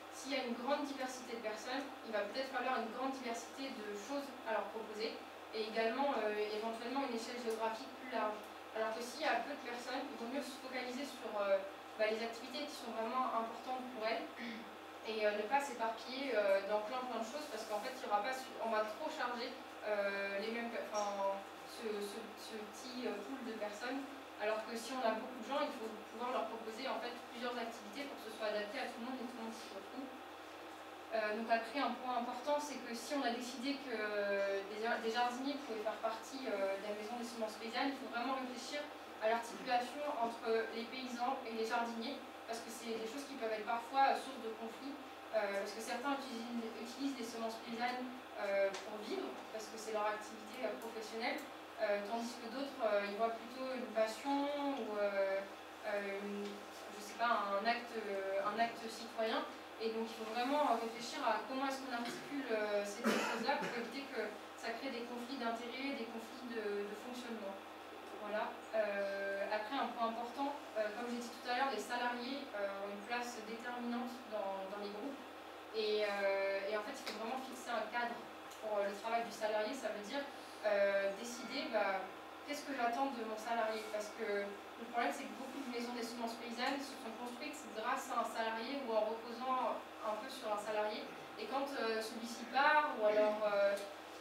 s'il y a une grande diversité de personnes, il va peut-être falloir une grande diversité de choses à leur proposer, et également éventuellement une échelle géographique plus large. Alors que s'il y a peu de personnes, il vaut mieux se focaliser sur les activités qui sont vraiment importantes pour elles, et ne pas s'éparpiller dans plein de choses, parce qu'en fait, on va trop charger ce petit pool de personnes. Alors que si on a beaucoup de gens, il faut pouvoir leur proposer en fait plusieurs activités pour que ce soit adapté à tout le monde et tout le monde s'y retrouve. Donc après, un point important, c'est que si on a décidé que des jardiniers pouvaient faire partie de la maison des semences paysannes, il faut vraiment réfléchir à l'articulation entre les paysans et les jardiniers, parce que c'est des choses qui peuvent être parfois source de conflits, parce que certains utilisent les semences paysannes pour vivre, parce que c'est leur activité professionnelle, tandis que d'autres, ils voient plutôt une passion ou je sais pas, un acte citoyen. Et donc il faut vraiment réfléchir à comment est-ce qu'on articule ces deux choses-là pour éviter que ça crée des conflits d'intérêts, des conflits de fonctionnement. Voilà. Après, un point important, comme j'ai dit tout à l'heure, les salariés ont une place déterminante dans les groupes. Et en fait, il faut vraiment fixer un cadre pour le travail du salarié. Ça veut dire décider qu'est-ce que j'attends de mon salarié. Parce que le problème, c'est que beaucoup de maisons des semences paysannes se sont construites grâce à un salarié ou en reposant un peu sur un salarié. Et quand celui-ci part, ou alors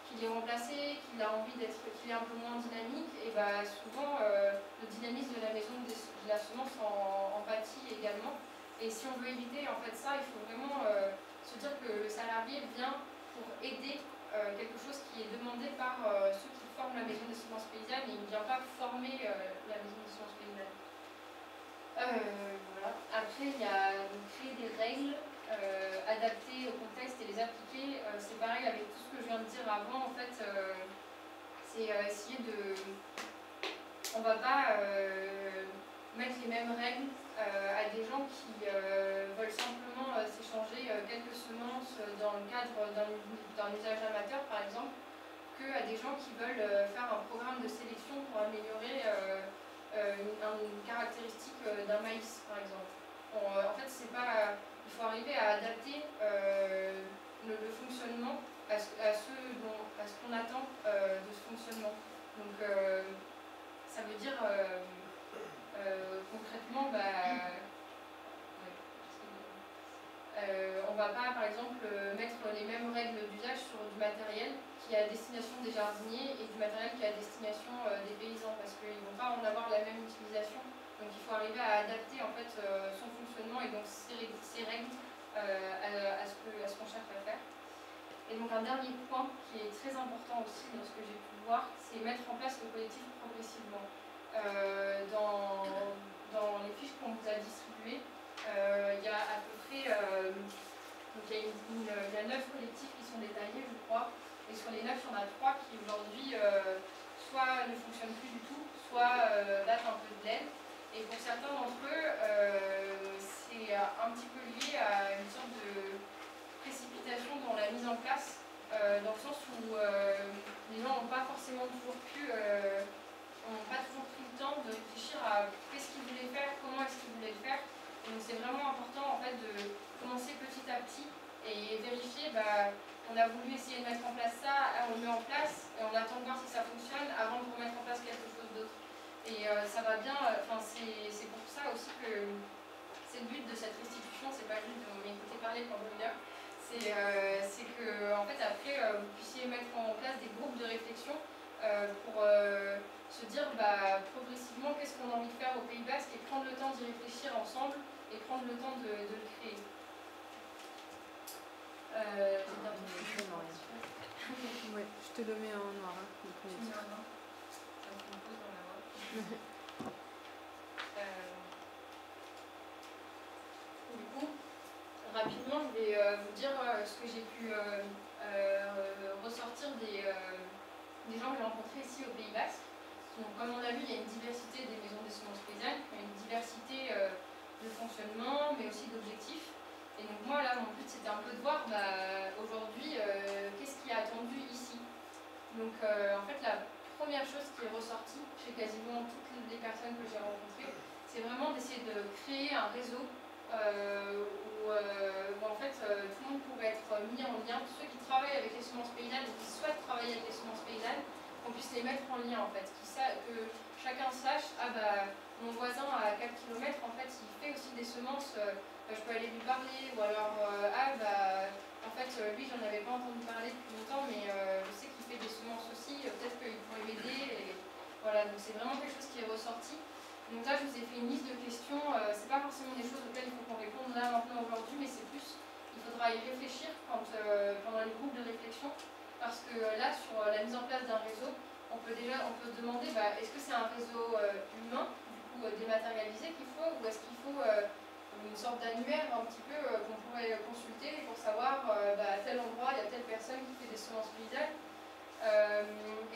qu'il est remplacé, qu'il a envie d'être, qu'il est un peu moins dynamique, et bah, souvent le dynamisme de la maison de la semence en pâtit également. Et si on veut éviter en fait ça, il faut vraiment se dire que le salarié vient pour aider quelque chose qui est demandé par ceux qui forment la maison des semences paysannes, et il ne vient pas former la maison des semences paysannes. Voilà. Après, il y a créer des règles adaptées au contexte et les appliquer. C'est pareil avec tout ce que je viens de dire avant. En fait, c'est essayer de... On ne va pas mettre les mêmes règles à des gens qui veulent simplement s'échanger quelques semences dans le cadre d'un usage amateur, par exemple, qu'à des gens qui veulent faire un programme de sélection pour améliorer une caractéristique d'un maïs, par exemple. En fait, c'est pas, il faut arriver à adapter le fonctionnement à ce qu'on attend de ce fonctionnement. Donc, ça veut dire concrètement, on ne va pas, par exemple, mettre les mêmes règles d'usage sur du matériel qui est à destination des jardiniers et du matériel qui est à destination des paysans, parce qu'ils ne vont pas en avoir la même utilisation. Donc il faut arriver à adapter en fait son fonctionnement et donc ses règles à ce qu'on cherche à faire. Et donc un dernier point qui est très important aussi dans ce que j'ai pu voir, c'est mettre en place le collectif progressivement. Dans les fiches qu'on vous a distribuées, il y a à peu près donc il y a 9 collectifs qui sont détaillés, je crois, et sur les 9, il y en a 3 qui aujourd'hui soit ne fonctionnent plus du tout, soit datent un peu de l'aide. Et pour certains d'entre eux, c'est un petit peu lié à une sorte de précipitation dans la mise en place, dans le sens où les gens n'ont pas forcément toujours pu, n'ont pas toujours pris le temps de réfléchir à qu'est-ce qu'ils voulaient faire, comment est-ce qu'ils voulaient le faire. Et donc c'est vraiment important en fait de commencer petit à petit et vérifier, on a voulu essayer de mettre en place ça, on le met en place et on attend de voir si ça fonctionne avant de remettre en place quelque chose d'autre. Et ça va bien, c'est pour ça aussi que c'est le but de cette restitution, c'est pas juste de m'écouter parler pendant une heure, c'est que en fait après vous puissiez mettre en place des groupes de réflexion pour se dire progressivement qu'est-ce qu'on a envie de faire au Pays Basque et prendre le temps d'y réfléchir ensemble et prendre le temps de le créer. Ouais, je te le mets en noir. Tu mets en noir. Ça me pose dans la voix. Du coup, rapidement, je vais vous dire ce que j'ai pu ressortir des gens que j'ai rencontrés ici au Pays Basque. Donc, comme on a vu, il y a une diversité des maisons des semences paysannes, il y a une diversité de fonctionnement, mais aussi d'objectifs. Et donc moi, là, mon but, c'était un peu de voir aujourd'hui qu'est-ce qui est attendu ici. Donc, en fait, la première chose qui est ressortie chez quasiment toutes les personnes que j'ai rencontrées, c'est vraiment d'essayer de créer un réseau où en fait, tout le monde pourrait être mis en lien. Tous ceux qui travaillent avec les semences paysannes ou qui souhaitent travailler avec les semences paysannes, qu'on puisse les mettre en lien, en fait. Que chacun sache, mon voisin à 4 km, en fait, il fait aussi des semences, je peux aller lui parler, ou alors, en fait, lui, j'en avais pas entendu parler depuis longtemps, mais je sais qu'il fait des semences aussi, peut-être qu'il pourrait m'aider, et voilà, donc c'est vraiment quelque chose qui est ressorti. Donc là, je vous ai fait une liste de questions, c'est pas forcément des choses auxquelles il faut qu'on réponde là, maintenant, aujourd'hui, mais c'est plus, il faudra y réfléchir pendant les groupes de réflexion, parce que là, sur la mise en place d'un réseau, on peut demander, est-ce que c'est un réseau humain, du coup dématérialisé qu'il faut, ou est-ce qu'il faut une sorte d'annuaire un petit peu qu'on pourrait consulter pour savoir à tel endroit il y a telle personne qui fait des semences paysannes.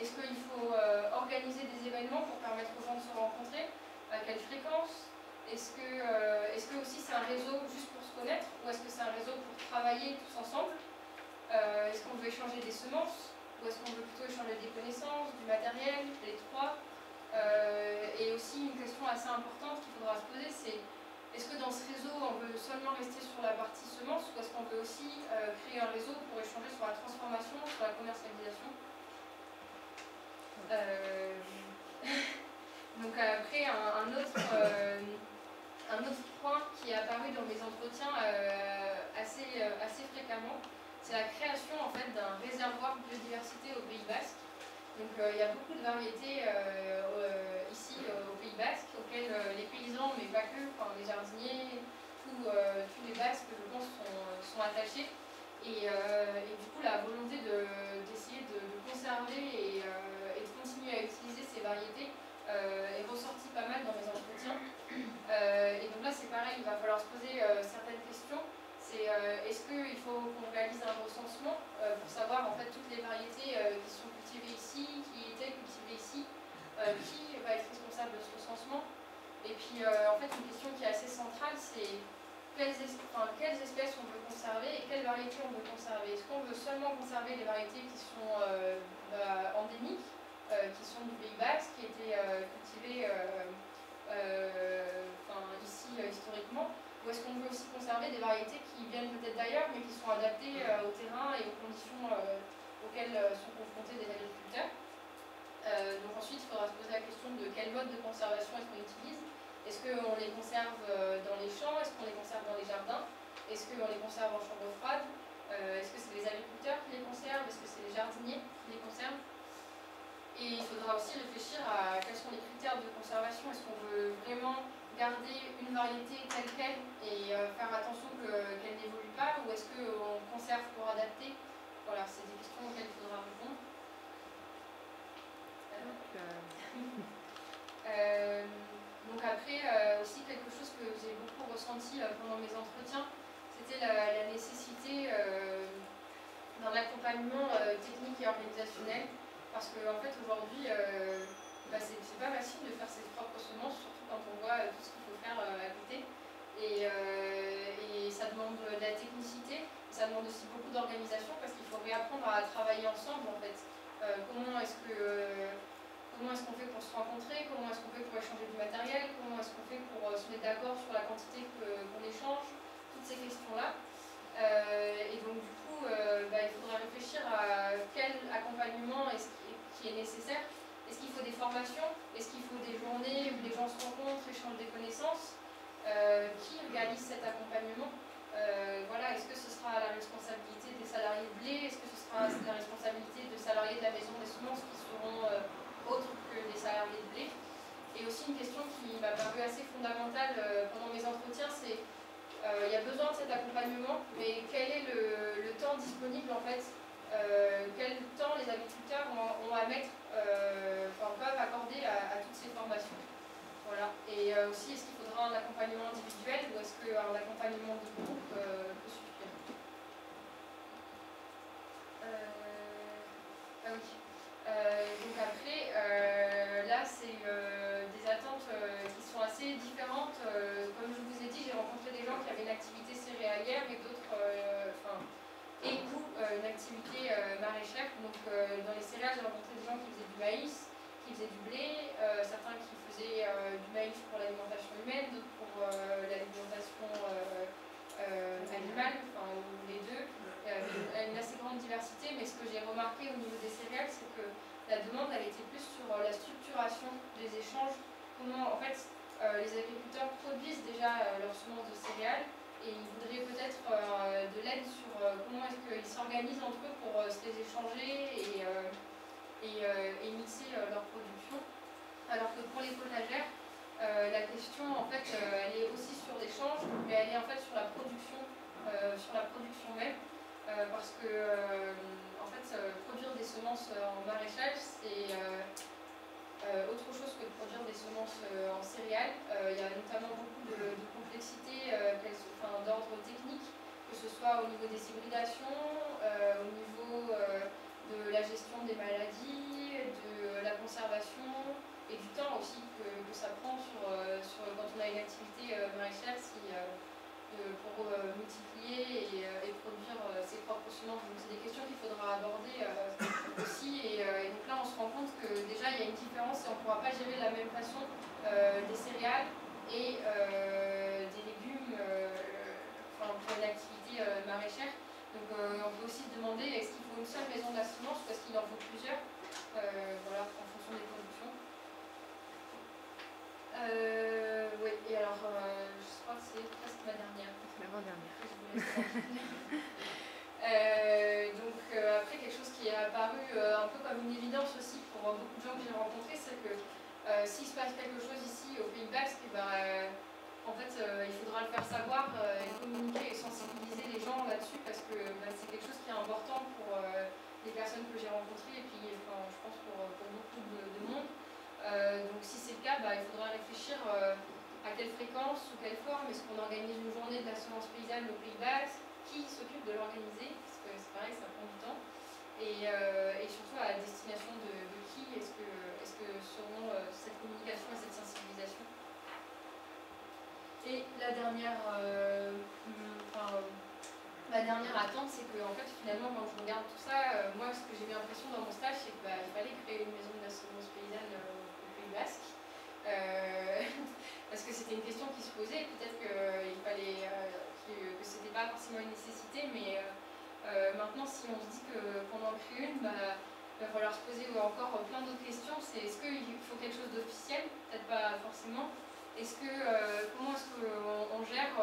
Est-ce qu'il faut organiser des événements pour permettre aux gens de se rencontrer, à quelle fréquence? Est-ce que aussi c'est un réseau juste pour se connaître, ou est-ce que c'est un réseau pour travailler tous ensemble? Est-ce qu'on veut échanger des semences? Ou est-ce qu'on veut plutôt échanger des connaissances, du matériel, les trois? Et aussi une question assez importante qu'il faudra se poser, c'est est-ce que dans ce réseau on veut seulement rester sur la partie semences, ou est-ce qu'on veut aussi créer un réseau pour échanger sur la transformation, sur la commercialisation? Donc après un autre point qui est apparu dans mes entretiens assez fréquemment, c'est la création en fait fait d'un réservoir de biodiversité au Pays Basque. Donc il y a beaucoup de variétés ici au Pays Basque auxquelles les paysans, mais pas que, enfin, les jardiniers, tous les Basques, je pense, sont attachés. Et du coup, la volonté d'essayer de conserver et de continuer à utiliser ces variétés est ressortie pas mal dans mes entretiens. Et donc là, c'est pareil, il va falloir se poser certaines questions. C'est est-ce qu'il faut qu'on réalise un recensement pour savoir en fait toutes les variétés qui sont cultivées ici, qui étaient cultivées ici, qui va être responsable de ce recensement. Et puis en fait, une question qui est assez centrale, c'est quelles espèces on veut conserver et quelles variétés on veut conserver. Est-ce qu'on veut seulement conserver les variétés qui sont endémiques, qui sont du Pays Basque, qui étaient cultivées ici historiquement, ou est-ce qu'on veut aussi conserver des variétés qui viennent peut-être d'ailleurs mais qui sont adaptées au terrain et aux conditions auxquelles sont confrontés des agriculteurs. Donc ensuite, il faudra se poser la question de quel mode de conservation est-ce qu'on utilise. Est-ce qu'on les conserve dans les champs? Est-ce qu'on les conserve dans les jardins? Est-ce qu'on les conserve en chambre froide? Est-ce que c'est les agriculteurs qui les conservent? Est-ce que c'est les jardiniers qui les conservent? Et il faudra aussi réfléchir à quels sont les critères de conservation. Est-ce qu'on veut vraiment garder une variété telle qu'elle et faire attention qu'elle n'évolue pas? Ou est-ce qu'on conserve pour adapter? Voilà, c'est des questions auxquelles il faudra répondre. Donc après, aussi quelque chose que j'ai beaucoup ressenti pendant mes entretiens, c'était la nécessité d'un accompagnement technique et organisationnel. Parce qu'en fait, aujourd'hui, c'est pas facile de faire ses propres semences, surtout quand on voit tout ce qu'il faut faire à côté. Et ça demande de la technicité, ça demande aussi beaucoup d'organisation parce qu'il faut réapprendre à travailler ensemble en fait. Comment est-ce qu'on fait pour se rencontrer? Comment est-ce qu'on fait pour échanger du matériel? Comment est-ce qu'on fait pour se mettre d'accord sur la quantité qu'on échange? Toutes ces questions-là. Et donc du coup, il faudra réfléchir à quel accompagnement qui est nécessaire. Est-ce qu'il faut des formations? Est-ce qu'il faut des journées où les gens se rencontrent, échangent des connaissances? Qui organise cet accompagnement? Voilà, est-ce que ce sera la responsabilité des salariés de blé? Est-ce que ce sera la responsabilité des salariés de la maison des semences qui seront autres que des salariés de blé? Et aussi une question qui m'a paru assez fondamentale pendant mes entretiens, c'est il y a besoin de cet accompagnement, mais quel est le temps disponible en fait? Quel temps les agriculteurs ont à mettre, peuvent accorder à toutes ces formations? Voilà. Et aussi, est-ce qu'il faudra un accompagnement individuel ou est-ce qu'un accompagnement de groupe peut suffire? Oui. Donc après, là, c'est des attentes qui sont assez différentes. Comme je vous ai dit, j'ai rencontré des gens qui avaient une activité céréalière et d'autres, une activité maraîchère. Donc dans les céréales, j'ai rencontré des gens qui faisaient du maïs, qui faisaient du blé, certains qui faisaient du maïs pour l'alimentation humaine, d'autres pour l'alimentation animale, ou les deux. Une assez grande diversité, mais ce que j'ai remarqué au niveau des céréales, c'est que la demande, elle était plus sur la structuration des échanges. Comment, en fait, les agriculteurs produisent déjà leurs semences de céréales et ils voudraient peut-être de l'aide sur comment est-ce qu'ils s'organisent entre eux pour se les échanger et mixer leur production. Alors que pour les potagères, la question, en fait, elle est aussi sur l'échange, mais elle est en fait sur la production même. Parce que en fait, produire des semences en maraîchage, c'est autre chose que de produire des semences en céréales. Il y a notamment beaucoup de complexité d'ordre technique, que ce soit au niveau des hybridations, au niveau de la gestion des maladies, de la conservation et du temps aussi que ça prend quand on a une activité maraîchère pour multiplier et produire ses propres semences. Donc c'est des questions qu'il faudra aborder aussi. Et donc là, on se rend compte que déjà, il y a une différence et on ne pourra pas gérer de la même façon des céréales et des légumes pour une activité maraîchère. Donc on peut aussi se demander, est-ce qu'il faut une seule maison de la semence ou est-ce qu'il en faut plusieurs? Voilà, en fonction des productions. Oui, et alors, je crois que c'est presque ma dernière. C'est l'avant-dernière. Donc que s'il se passe quelque chose ici au Pays Basque, en fait, il faudra le faire savoir, et communiquer et sensibiliser les gens là-dessus, parce que c'est quelque chose qui est important pour les personnes que j'ai rencontrées, et puis je pense pour beaucoup de monde. Donc si c'est le cas, il faudra réfléchir à quelle fréquence, sous quelle forme, est-ce qu'on organise une journée de la semence paysanne au Pays Basque, qui s'occupe de l'organiser, parce que c'est pareil, ça prend du temps, et surtout à la destination de qui est-ce que seront cette communication et cette sensibilisation. Et la dernière attente, c'est que en fait, finalement, quand je regarde tout ça, moi, ce que j'ai eu l'impression dans mon stage, c'est qu'il fallait créer une maison de la semence paysanne au Pays Basque. Parce que c'était une question qui se posait, peut-être qu'il fallait que c'était pas forcément une nécessité, mais maintenant, si on se dit qu'on en crée une, il va falloir se poser encore plein d'autres questions. C'est est-ce qu'il faut quelque chose d'officiel? Peut-être pas forcément. Comment est-ce qu'on gère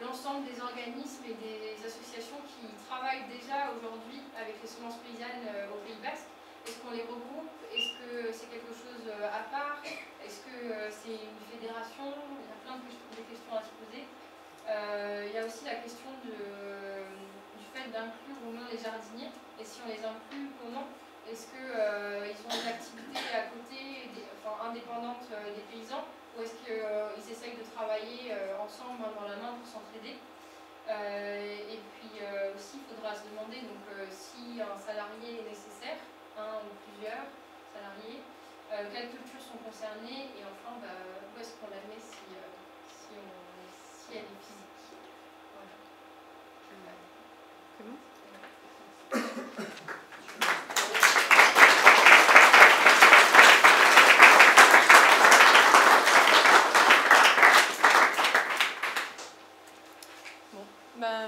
l'ensemble des organismes et des associations qui travaillent déjà aujourd'hui avec les semences paysannes au Pays Basque? Est-ce qu'on les regroupe? Est-ce que c'est quelque chose à part? Est-ce que c'est une fédération? Il y a plein de questions à se poser. Il y a aussi la question du fait d'inclure ou non les jardiniers. Et si on les inclut, comment? Est-ce qu'ils ont des activités à côté, indépendantes des paysans? Ou est-ce qu'ils essayent de travailler ensemble, main dans la main, pour s'entraider? Et puis aussi, il faudra se demander si un salarié est nécessaire, un ou plusieurs salariés, quelles cultures sont concernées, et enfin, où est-ce qu'on la met si elle est physique. Voilà. C'est bon ?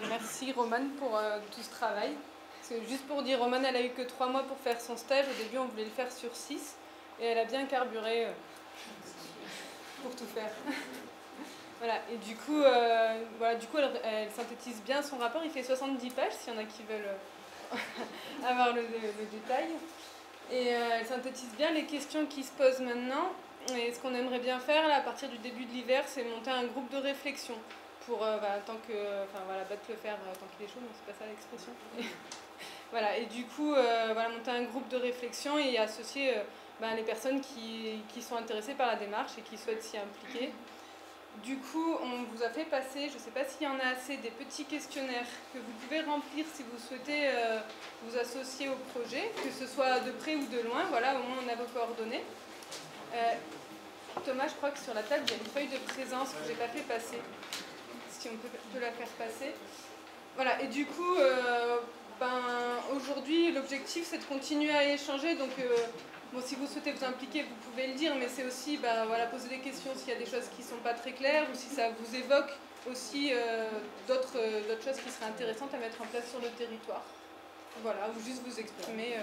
Merci Romane pour tout ce travail. Parce que juste pour dire, Romane, elle a eu que 3 mois pour faire son stage. Au début, on voulait le faire sur 6. Et elle a bien carburé pour tout faire. Voilà. Et du coup, elle synthétise bien son rapport. Il fait 70 pages, s'il y en a qui veulent avoir le détail. Et elle synthétise bien les questions qui se posent maintenant. Et ce qu'on aimerait bien faire, là, à partir du début de l'hiver, c'est monter un groupe de réflexion. Pour battre le fer tant qu'il est chaud, mais c'est pas ça l'expression. Voilà, et du coup, monter un groupe de réflexion et associer les personnes qui sont intéressées par la démarche et qui souhaitent s'y impliquer. Du coup, on vous a fait passer, je ne sais pas s'il y en a assez, des petits questionnaires que vous pouvez remplir si vous souhaitez vous associer au projet, que ce soit de près ou de loin. Voilà, au moins on a vos coordonnées. Thomas, je crois que sur la table, il y a une feuille de présence que je n'ai pas fait passer. Si on peut la faire passer. Voilà, et du coup, aujourd'hui, l'objectif, c'est de continuer à échanger. Donc, si vous souhaitez vous impliquer, vous pouvez le dire, mais c'est aussi poser des questions s'il y a des choses qui ne sont pas très claires ou si ça vous évoque aussi d'autres choses qui seraient intéressantes à mettre en place sur le territoire. Voilà, ou juste vous exprimer.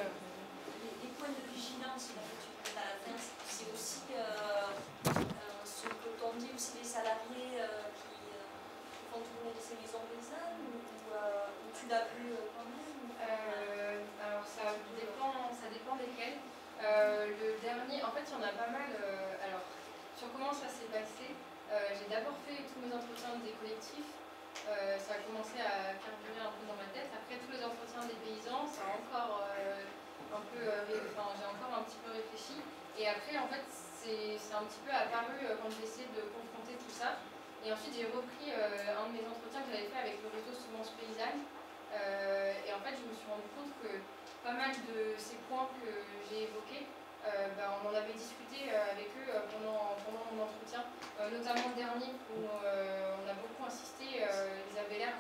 Les points de vigilance, là, que tu parlais à la fin, c'est aussi ce que t'ont dit aussi les salariés qui font tourner ces maisons paysannes, ou tu l'as vu quand même? Alors ça dépend desquels. Le dernier, en fait il y en a pas mal. Alors, sur comment ça s'est passé, j'ai d'abord fait tous mes entretiens des collectifs. Ça a commencé à carburer un peu dans ma tête. Après tous les entretiens des paysans, ça a encore j'ai encore un petit peu réfléchi. Et après, en fait, c'est un petit peu apparu quand j'ai essayé de confronter tout ça. Et ensuite, j'ai repris un de mes entretiens que j'avais fait avec le réseau Semences Paysannes. Et en fait, je me suis rendu compte que pas mal de ces points que j'ai évoqués, on en avait discuté avec eux pendant mon entretien, notamment le dernier où on a beaucoup insisté. Ils avaient l'air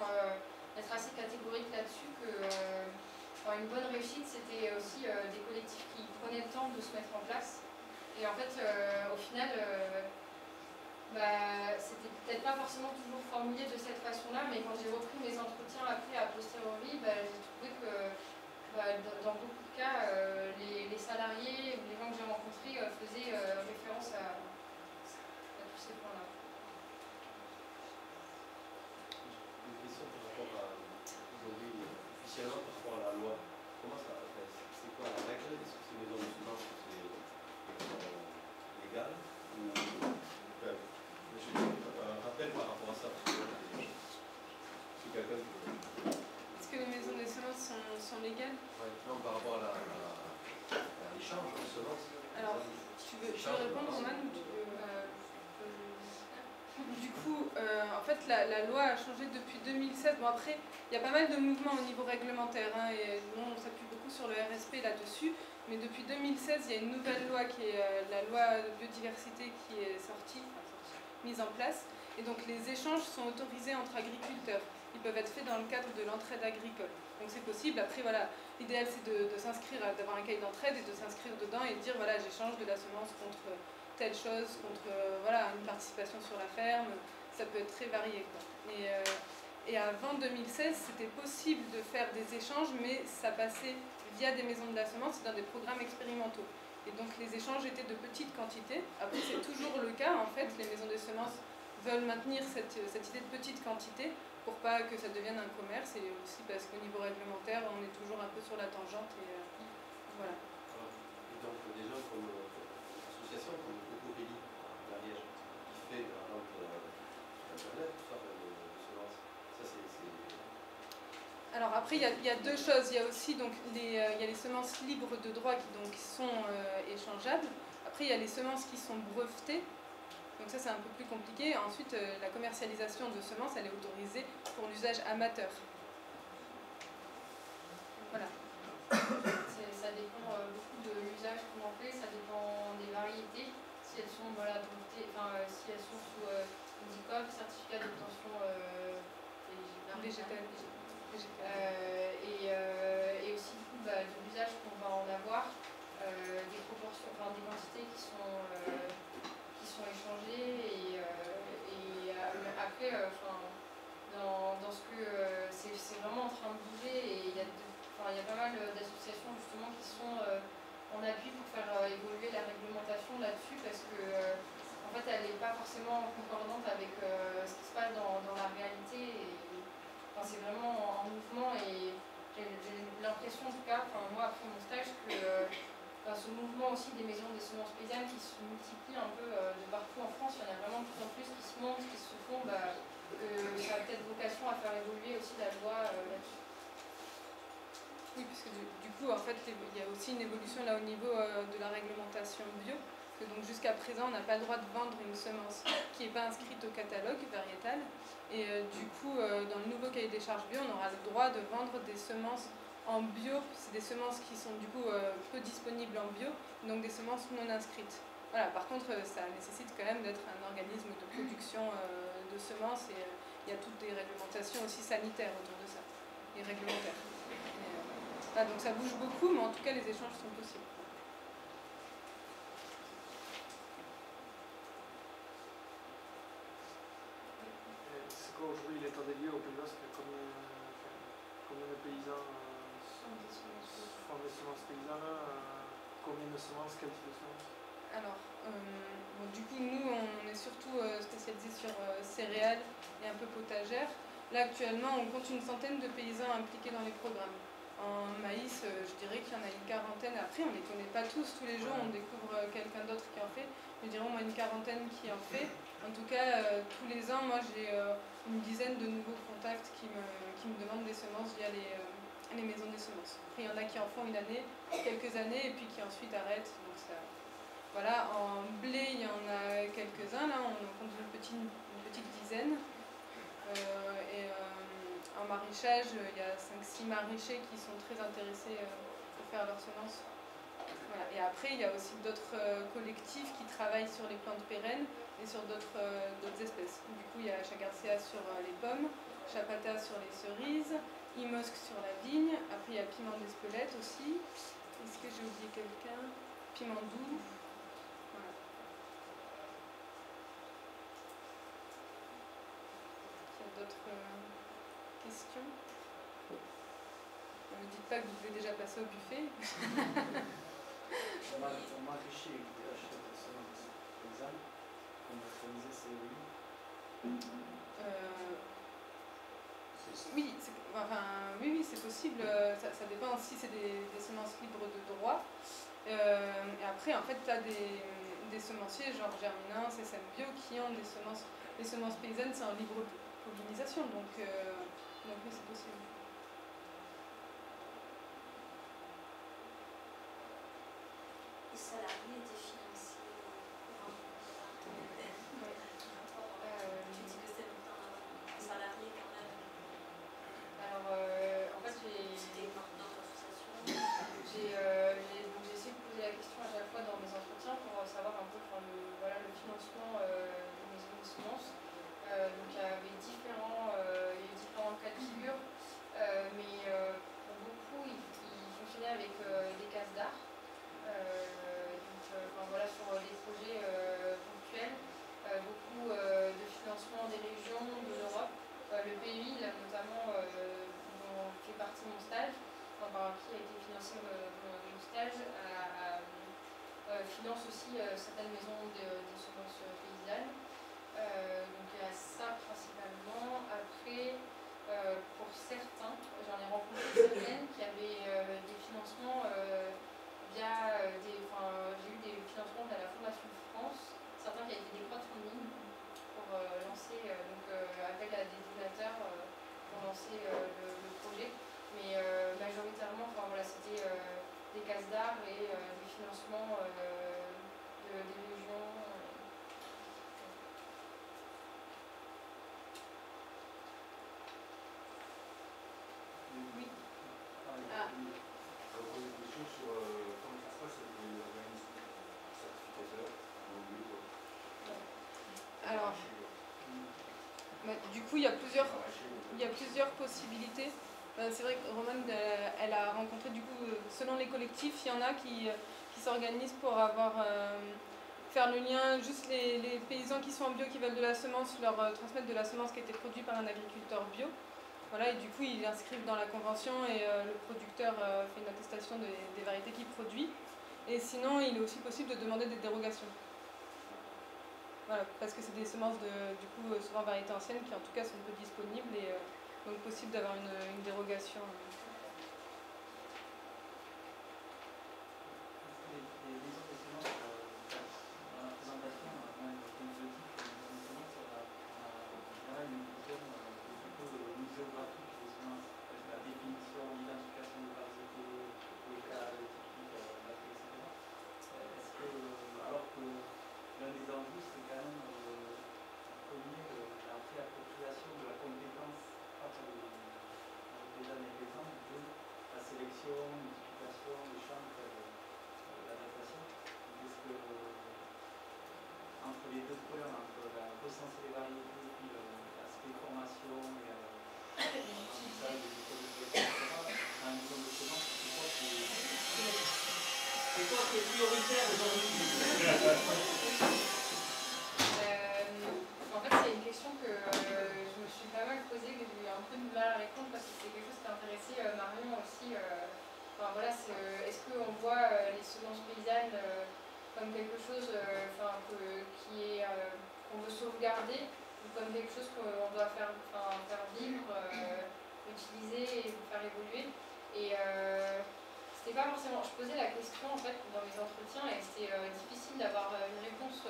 d'être assez catégoriques là-dessus que une bonne réussite, c'était aussi des collectifs qui prenaient le temps de se mettre en place. Et en fait, au final, c'était peut-être pas forcément toujours formulé de cette façon-là, mais quand j'ai repris mes entretiens après a posteriori, j'ai trouvé que dans beaucoup de cas, les salariés ou les gens que j'ai rencontrés faisaient référence à tous ces points-là. Une question par rapport à aujourd'hui, officiellement par rapport à la loi. Comment ça, c'est quoi la règle? Est-ce que c'est maison de semences? par rapport à l'échange de semences. Alors, tu veux répondre, Roman, ou tu veux... Du coup, en fait, la loi a changé depuis 2016. Bon, après, il y a pas mal de mouvements au niveau réglementaire, hein, et nous, on s'appuie beaucoup sur le RSP là-dessus. Mais depuis 2016, il y a une nouvelle loi qui est la loi de biodiversité qui est mise en place. Et donc, les échanges sont autorisés entre agriculteurs. Ils peuvent être faits dans le cadre de l'entraide agricole. Donc, c'est possible. Après, voilà, l'idéal, c'est de s'inscrire, d'avoir un cahier d'entraide et de s'inscrire dedans et de dire, voilà, j'échange de la semence contre telle chose, contre voilà, une participation sur la ferme. Ça peut être très varié, quoi. Et avant 2016, c'était possible de faire des échanges, mais ça passait via des maisons de la semence et dans des programmes expérimentaux. Et donc les échanges étaient de petites quantités. Après, c'est toujours le cas, en fait. Les maisons de semences veulent maintenir cette idée de petite quantité pour pas que ça devienne un commerce, et aussi parce qu'au niveau réglementaire, on est toujours un peu sur la tangente. Et voilà. Et donc des gens comme l'association, comme Cocopelli, d'Ariège, qui fait la vente sur Internet, tout ça, de semences, ça c'est... Alors après, il y a deux choses. Il y a aussi donc, il y a les semences libres de droit qui donc, sont échangeables. Après, il y a les semences qui sont brevetées. Donc ça, c'est un peu plus compliqué. Ensuite, la commercialisation de semences, elle est autorisée pour l'usage amateur. Voilà. Ça dépend beaucoup de l'usage qu'on en fait, ça dépend des variétés. Si elles sont brevetées, si elles sont sous DICOM, certificat d'obtention végétale. Et aussi du coup de l'usage qu'on va en avoir, des proportions, des quantités qui sont échangées, et après dans ce que c'est vraiment en train de bouger, et il y a pas mal d'associations justement qui sont en appui pour faire évoluer la réglementation là-dessus, parce que en fait elle n'est pas forcément concordante avec ce qui se passe dans la réalité. C'est vraiment en mouvement, et j'ai l'impression, en tout cas, moi après mon stage, que ce mouvement aussi des maisons des semences paysannes qui se multiplie un peu de partout en France, il y en a vraiment de plus en plus qui se montent, qui se font, que ça a peut-être vocation à faire évoluer aussi la loi là-dessus. Oui, puisque du coup, en fait, il y a aussi une évolution là au niveau de la réglementation bio. Que donc jusqu'à présent, on n'a pas le droit de vendre une semence qui n'est pas inscrite au catalogue variétal. Et du coup, dans le nouveau cahier des charges bio, on aura le droit de vendre des semences en bio. C'est des semences qui sont du coup peu disponibles en bio, donc des semences non inscrites. Voilà, par contre, ça nécessite quand même d'être un organisme de production de semences, et il y a toutes des réglementations aussi sanitaires autour de ça, et réglementaires. Voilà, donc ça bouge beaucoup, mais en tout cas, les échanges sont possibles. Aujourd'hui, l'état des lieux au Pays Basque, combien de paysans font des semences paysannes, combien de semences, quel type de semences? Alors, du coup, nous, on est surtout spécialisés sur céréales et un peu potagères. Là, actuellement, on compte une centaine de paysans impliqués dans les programmes. En maïs, je dirais qu'il y en a une quarantaine. Après, on ne les connaît pas tous les jours, on découvre quelqu'un d'autre qui en fait. Je dirais au moins une quarantaine qui en fait. En tout cas, tous les ans, moi, j'ai une dizaine de nouveaux contacts qui me demandent des semences via les maisons des semences. Après, il y en a qui en font une année, quelques années, et puis qui ensuite arrêtent. Donc ça, voilà, en blé, il y en a quelques-uns, là, on en compte une petite dizaine. Et en maraîchage, il y a 5-6 maraîchers qui sont très intéressés pour faire leurs semences. Voilà. Et après, il y a aussi d'autres collectifs qui travaillent sur les plantes pérennes et sur d'autres espèces. Du coup, il y a Chagarcea sur les pommes, Chapata sur les cerises, Imosque sur la vigne. Après, il y a Piment d'Espelette aussi. Est-ce que j'ai oublié quelqu'un? Piment doux. Voilà. Il y a d'autres questions? Ne me dites pas que vous devez déjà passer au buffet. Un maraîcher qui achète des semences paysannes, commercialiser ses riz. Oui, c'est possible. Ça dépend si c'est des semences libres de droit. Et après, en fait, tu as des semenciers, genre Germinance, SM Bio, qui ont des semences. Les semences paysannes, c'est en libre pollinisation, donc oui, c'est possible. salariés étaient financés couramment. Tu dis que c'était un salarié quand même. Alors, en fait, C'était par d'autres associations. j'ai essayé de poser la question à chaque fois dans mes entretiens pour savoir un peu le financement de mes semences. Donc il y avait différents cas de figure, mais pour beaucoup, ils fonctionnaient avec des cases d'art. Sur des projets ponctuels, beaucoup de financement des régions, de l'Europe. Le PUI, là, notamment, dont fait partie mon stage, qui a été financé mon stage, finance aussi certaines maisons des semences paysannes. Donc il y a ça principalement. Après, pour certains, j'en ai rencontré certaines qui avaient des financements via j'ai eu des financements de la Fondation France, certains qui avaient fait des crowdfunding pour lancer, appel à des donateurs pour lancer le projet. Mais majoritairement, c'était des cases d'art et des financements des régions. Oui. Ah. Je vais poser une question sur comment ça se passe avec les organismes certificateurs en anglais, quoi. Alors, du coup, il y a plusieurs possibilités. C'est vrai que Romane, elle a rencontré, du coup, selon les collectifs, il y en a qui s'organisent pour faire le lien, juste les paysans qui sont en bio, qui veulent de la semence, leur transmettre de la semence qui a été produite par un agriculteur bio. Voilà, et du coup, ils l'inscrivent dans la convention et le producteur fait une attestation des variétés qu'il produit. Et sinon, il est aussi possible de demander des dérogations. Voilà, parce que c'est des semences souvent variétés anciennes qui en tout cas sont peu disponibles et donc possible d'avoir une dérogation. Les maisons de semences, dans la présentation, on a dit que les maisons de semences, on a en général une vision plutôt muséographique des semences, avec la définition, l'identification de variétés locales, typiques, etc. Est-ce que, alors que l'un des enjeux, c'est quand même la réappropriation de la compétence par les années présentes de la sélection, multiplication, l'échange, l'adaptation. Est-ce que entre les deux points, entre la recenser les variétés et puis l'aspect formation et l'apprentissage des méthodes de sélection, etc., à un niveau de semence, c'est quoi qui est prioritaire aujourd'hui? En fait, c'est une question que je me suis pas mal posée, que j'ai eu un peu de mal à répondre parce que c'est quelque chose qui intéressait Marion aussi. Est-ce qu'on voit les semences paysannes comme quelque chose qu'on veut sauvegarder ou comme quelque chose qu'on doit faire vivre, utiliser et faire évoluer? Et c'était pas forcément. Je posais la question en fait dans mes entretiens et c'était difficile d'avoir une réponse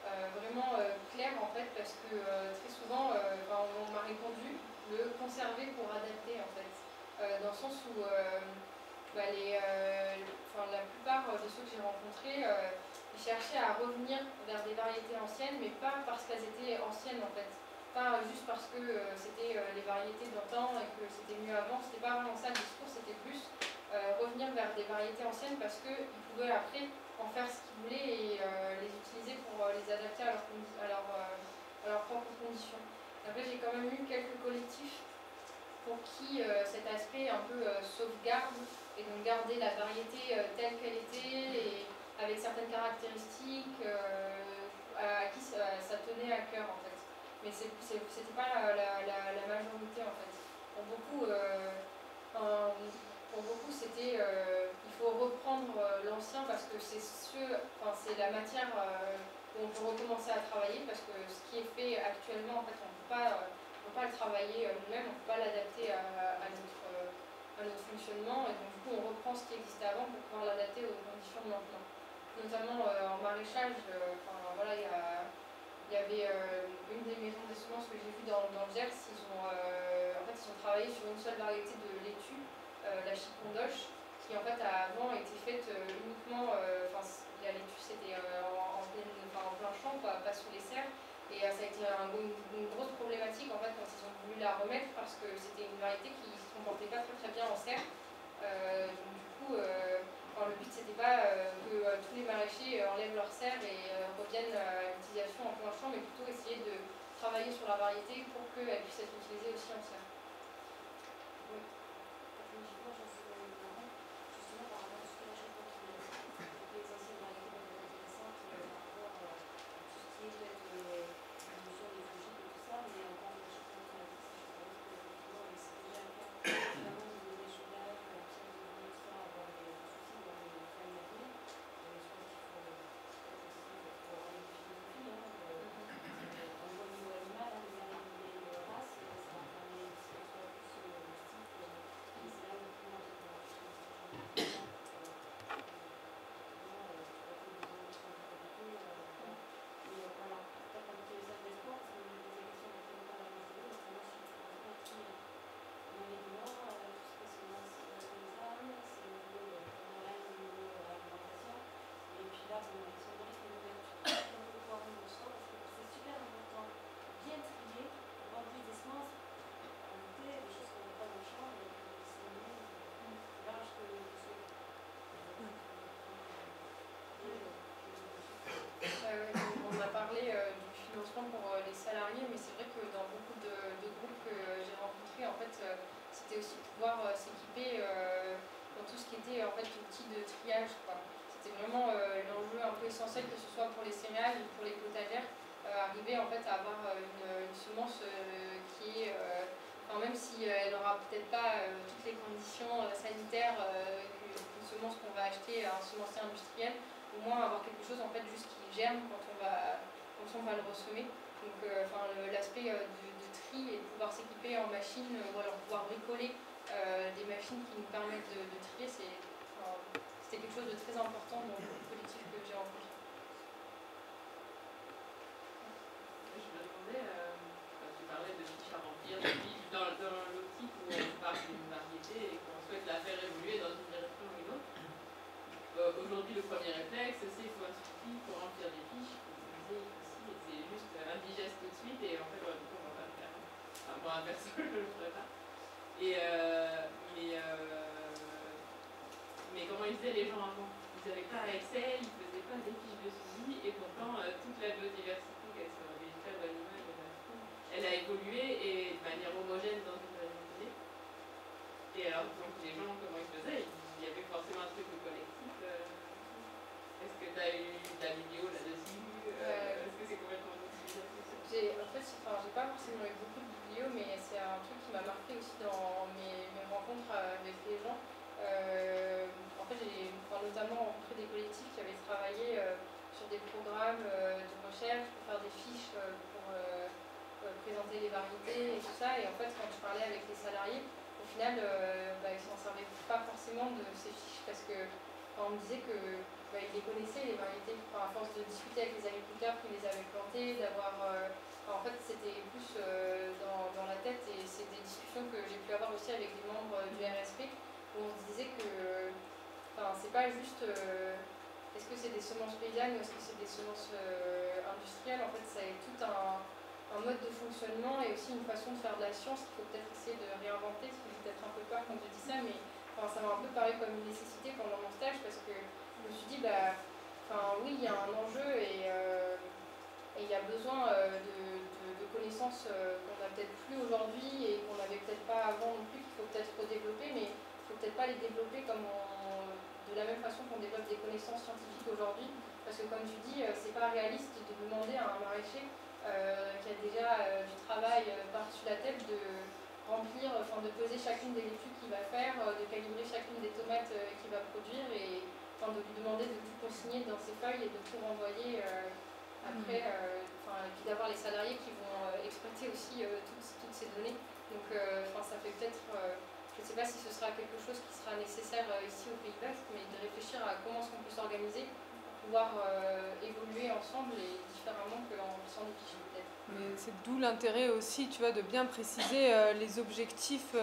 vraiment claire en fait parce que très souvent on m'a répondu le conserver pour adapter en fait dans le sens où la plupart de ceux que j'ai rencontrés ils cherchaient à revenir vers des variétés anciennes mais pas parce qu'elles étaient anciennes en fait, pas juste parce que c'était les variétés d'antan et que c'était mieux avant, c'était pas vraiment ça le discours, c'était plus revenir vers des variétés anciennes parce qu'ils pouvaient après en faire ce qu'ils voulaient et les utiliser pour les adapter à leurs propres conditions. Après, j'ai quand même eu quelques collectifs pour qui cet aspect un peu sauvegarde et donc garder la variété telle qu'elle était et avec certaines caractéristiques à qui ça tenait à cœur en fait. Mais c'était pas la majorité en fait. Pour beaucoup, c'était il faut reprendre l'ancien parce que c'est la matière où on peut recommencer à travailler parce que ce qui est fait actuellement en fait on ne peut pas le travailler nous-mêmes, on ne peut pas l'adapter à notre fonctionnement et donc du coup on reprend ce qui existait avant pour pouvoir l'adapter aux conditions de maintenant. Notamment en maraîchage, il y avait une des maisons des semences que j'ai vues dans le Gers, ils ont travaillé sur une seule variété de laitue, la chipondoche, qui en fait avant était faite uniquement, la laitue c'était en plein champ, pas sous les serres. Et ça a été une grosse problématique en fait quand ils ont voulu la remettre parce que c'était une variété qui ne se comportait pas très bien en serre. Donc du coup, le but c'était pas que tous les maraîchers enlèvent leur serre et reviennent à l'utilisation en plein champ, mais plutôt essayer de travailler sur la variété pour qu'elle puisse être utilisée aussi en serre. Oui. Justement, par rapport à ce que la chaque fois qu'il les anciennes variétés peuvent être intéressantes par rapport à tout ce qui est peut-être l'évolution des fongiques et tout ça, mais on parle de chaque fois qu'on a dit ça, je pense que effectivement, c'est déjà le cas, notamment au niveau des chocolats, pièces de vie, tout ça, avoir des soucis dans les fermes à venir. Je pense qu'il faut peut-être aussi avoir une philosophie. On voit au niveau animal, les vieilles races, ça va permettre aussi qu'elles soient plus rustiques, et c'est là où on peut On a parlé du financement pour les salariés, mais c'est vrai que dans beaucoup de groupes que j'ai rencontrés, en fait, c'était aussi pouvoir s'équiper dans tout ce qui était en fait outils de triage, quoi. C'était vraiment l'enjeu un peu essentiel, que ce soit pour les céréales ou pour les potagères, arriver en fait à avoir une semence qui est, même si elle n'aura peut-être pas toutes les conditions sanitaires qu'une semence qu'on va acheter à un semencier industriel, au moins avoir quelque chose en fait juste qui germe quand on va le ressemer. Donc l'aspect de tri et de pouvoir s'équiper en machine ou alors pouvoir bricoler des machines qui nous permettent de trier, c'était quelque chose de très important dans le collectif que j'ai rencontré. Je me demandais, tu parlais de fiches à remplir, dans l'optique où on parle d'une variété et qu'on souhaite la faire évoluer dans une direction ou une autre. Aujourd'hui, le premier réflexe, c'est qu'il faut un suffit pour remplir des fiches, comme vous disiez ici, et c'est juste indigeste tout de suite, et en fait, du coup, on va pas le faire. Enfin, moi, perso, je ne le ferai pas. Mais comment ils faisaient les gens avant? Ils n'avaient pas Excel, ils ne faisaient pas des fiches de suivi, et pourtant, toute la biodiversité, qu'elle soit végétale ou animale, elle a évolué et de manière homogène dans une région donnée. Et alors, donc, les gens, comment ils faisaient? Il y avait forcément un truc de collectif. Est-ce que tu as eu de la vidéo là-dessus? Est-ce que c'est complètement utilisé? J'ai pas forcément eu beaucoup de vidéos, mais c'est un truc qui m'a marqué aussi dans mes rencontres avec les gens. En fait, j'ai notamment rencontré des collectifs qui avaient travaillé sur des programmes de recherche pour faire des fiches pour présenter les variétés et tout ça. Et en fait, quand je parlais avec les salariés, au final, ils s'en servaient pas forcément de ces fiches parce que on me disait que ils les connaissaient, les variétés, à force de discuter avec les agriculteurs qui les avaient plantées, d'avoir... en fait, c'était plus dans la tête, et c'est des discussions que j'ai pu avoir aussi avec des membres du RSP, où on se disait que c'est pas juste est-ce que c'est des semences paysannes ou est-ce que c'est des semences industrielles. En fait, ça est tout un mode de fonctionnement et aussi une façon de faire de la science qu'il faut peut-être essayer de réinventer, ce qui fait peut-être un peu peur quand je dis ça, mais ça m'a un peu paru comme une nécessité pendant mon stage, parce que je me suis dit, oui, il y a un enjeu et il y a besoin de connaissances qu'on n'a peut-être plus aujourd'hui et qu'on n'avait peut-être pas avant non plus, qu'il faut peut-être redévelopper, mais il ne faut peut-être pas les développer de la même façon qu'on développe des connaissances scientifiques aujourd'hui, parce que comme tu dis, c'est pas réaliste de demander à un maraîcher qui a déjà du travail par-dessus la tête de remplir, de peser chacune des laitues qu'il va faire, de calibrer chacune des tomates qu'il va produire, et de lui demander de tout consigner dans ses feuilles et de tout renvoyer après, et puis d'avoir les salariés qui vont exploiter aussi toutes ces données. Donc ça fait peut-être, je ne sais pas si ce sera quelque chose qui sera nécessaire ici au Pays Basque, mais de réfléchir à comment est-ce qu'on peut s'organiser pour pouvoir évoluer ensemble et différemment qu'en faisant des fichiers peut-être. Mais c'est d'où l'intérêt aussi, tu vois, de bien préciser les objectifs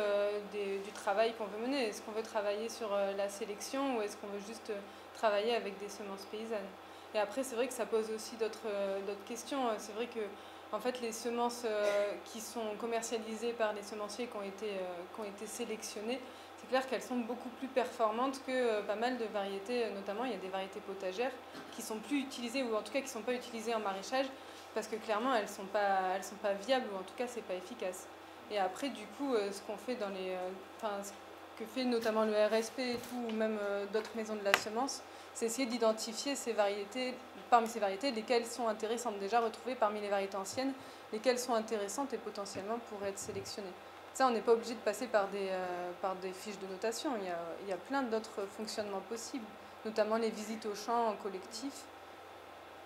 du travail qu'on veut mener. Est-ce qu'on veut travailler sur la sélection ou est-ce qu'on veut juste travailler avec des semences paysannes? Et après, c'est vrai que ça pose aussi d'autres questions. C'est vrai que en fait, les semences qui sont commercialisées par les semenciers qui ont été sélectionnées, c'est clair qu'elles sont beaucoup plus performantes que pas mal de variétés. Notamment, il y a des variétés potagères qui sont plus utilisées, ou en tout cas qui ne sont pas utilisées en maraîchage, parce que clairement, elles sont pas viables, ou en tout cas, c'est pas efficace. Et après, du coup, ce qu'on fait dans les... ce que fait notamment le RSP et tout, ou même d'autres maisons de la semence, c'est essayer d'identifier parmi ces variétés, lesquelles sont intéressantes, déjà retrouvées parmi les variétés anciennes, lesquelles sont intéressantes et potentiellement pourraient être sélectionnées. Ça, on n'est pas obligé de passer par des fiches de notation. Il y a plein d'autres fonctionnements possibles, notamment les visites aux champs en collectif.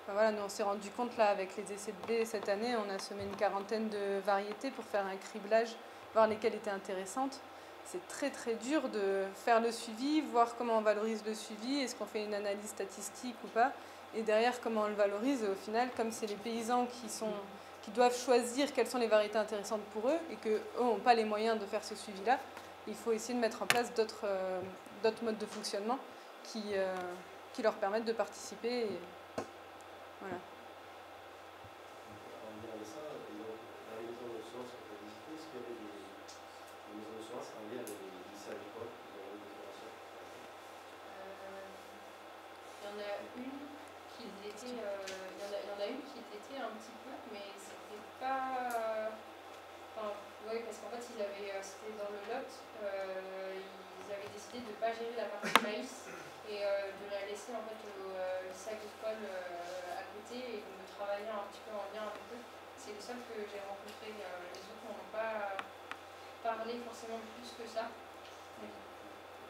Enfin, voilà, nous, on s'est rendu compte, là, avec les essais de blé cette année, on a semé une quarantaine de variétés pour faire un criblage, voir lesquelles étaient intéressantes. C'est très très dur de faire le suivi, voir comment on valorise le suivi, est-ce qu'on fait une analyse statistique ou pas, et derrière comment on le valorise. Et au final, comme c'est les paysans qui doivent choisir quelles sont les variétés intéressantes pour eux, et qu'eux n'ont pas les moyens de faire ce suivi-là, il faut essayer de mettre en place d'autres modes de fonctionnement qui leur permettent de participer. Et voilà. En lien avec ça, dans les maisons de semences qu'on a visitées, est-ce qu'il y avait des maisons de semences en lien avec les lycées agricoles qui ont eu des formations? Il y en a une qui l'était, il y en a une qui l'était un petit peu, mais c'était pas. Oui, parce qu'en fait, c'était dans le Lot, ils avaient décidé de ne pas gérer la partie maïs et de la laisser en fait au lycée agricole à côté et de travailler un petit peu en lien avec eux. C'est les seuls que j'ai rencontrés. Les autres n'ont pas parlé forcément plus que ça. Oui.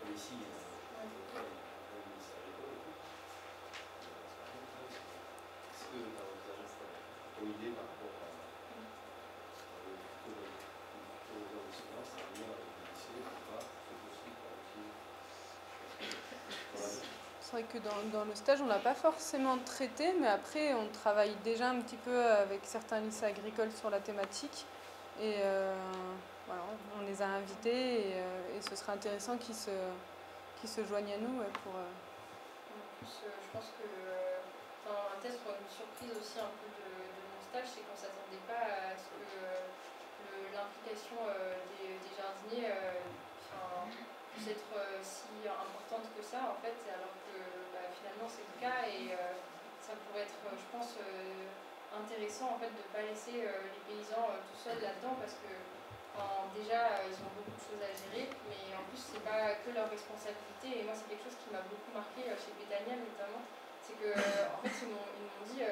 Comme ici, il y a un lycée agricole et tout. Est-ce que tu as envisagé ça comme idée par rapport à maison de semences en lien avec le lycée ou pas? C'est possible par aussi. C'est vrai que dans le stage, on ne l'a pas forcément traité, mais après, on travaille déjà un petit peu avec certains lycées agricoles sur la thématique. Et voilà, on les a invités et ce serait intéressant qu'ils se joignent à nous pour... En plus, je pense que peut-être une surprise aussi un peu de mon stage, c'est qu'on ne s'attendait pas à ce que l'implication des jardiniers puisse être si importante que ça, en fait, alors que finalement c'est le cas et ça pourrait être, je pense, intéressant en fait de ne pas laisser les paysans tout seuls là-dedans parce que déjà ils ont beaucoup de choses à gérer, mais en plus c'est pas que leur responsabilité et moi c'est quelque chose qui m'a beaucoup marqué chez Bétaniel notamment, c'est que en fait ils m'ont dit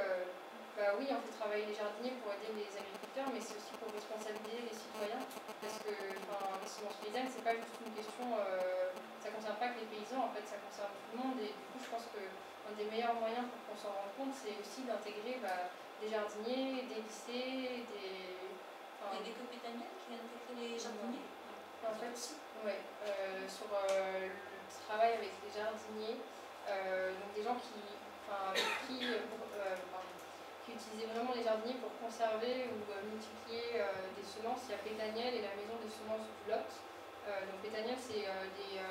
oui, on fait travailler les jardiniers pour aider les agriculteurs, mais c'est aussi pour responsabiliser les citoyens parce que les semences paysannes c'est pas juste une question, ça concerne pas que les paysans, en fait ça concerne tout le monde et du coup je pense que un des meilleurs moyens pour qu'on s'en rende compte c'est aussi d'intégrer des jardiniers, des lycées, des... Il y a des Bétaniel qui intègrent les jardiniers. En fait, ouais, sur le travail avec les jardiniers, donc des gens qui utilisaient vraiment les jardiniers pour conserver ou multiplier des semences. Il y a Bétaniel et la maison des semences du Lot. Donc Bétaniel, c'est des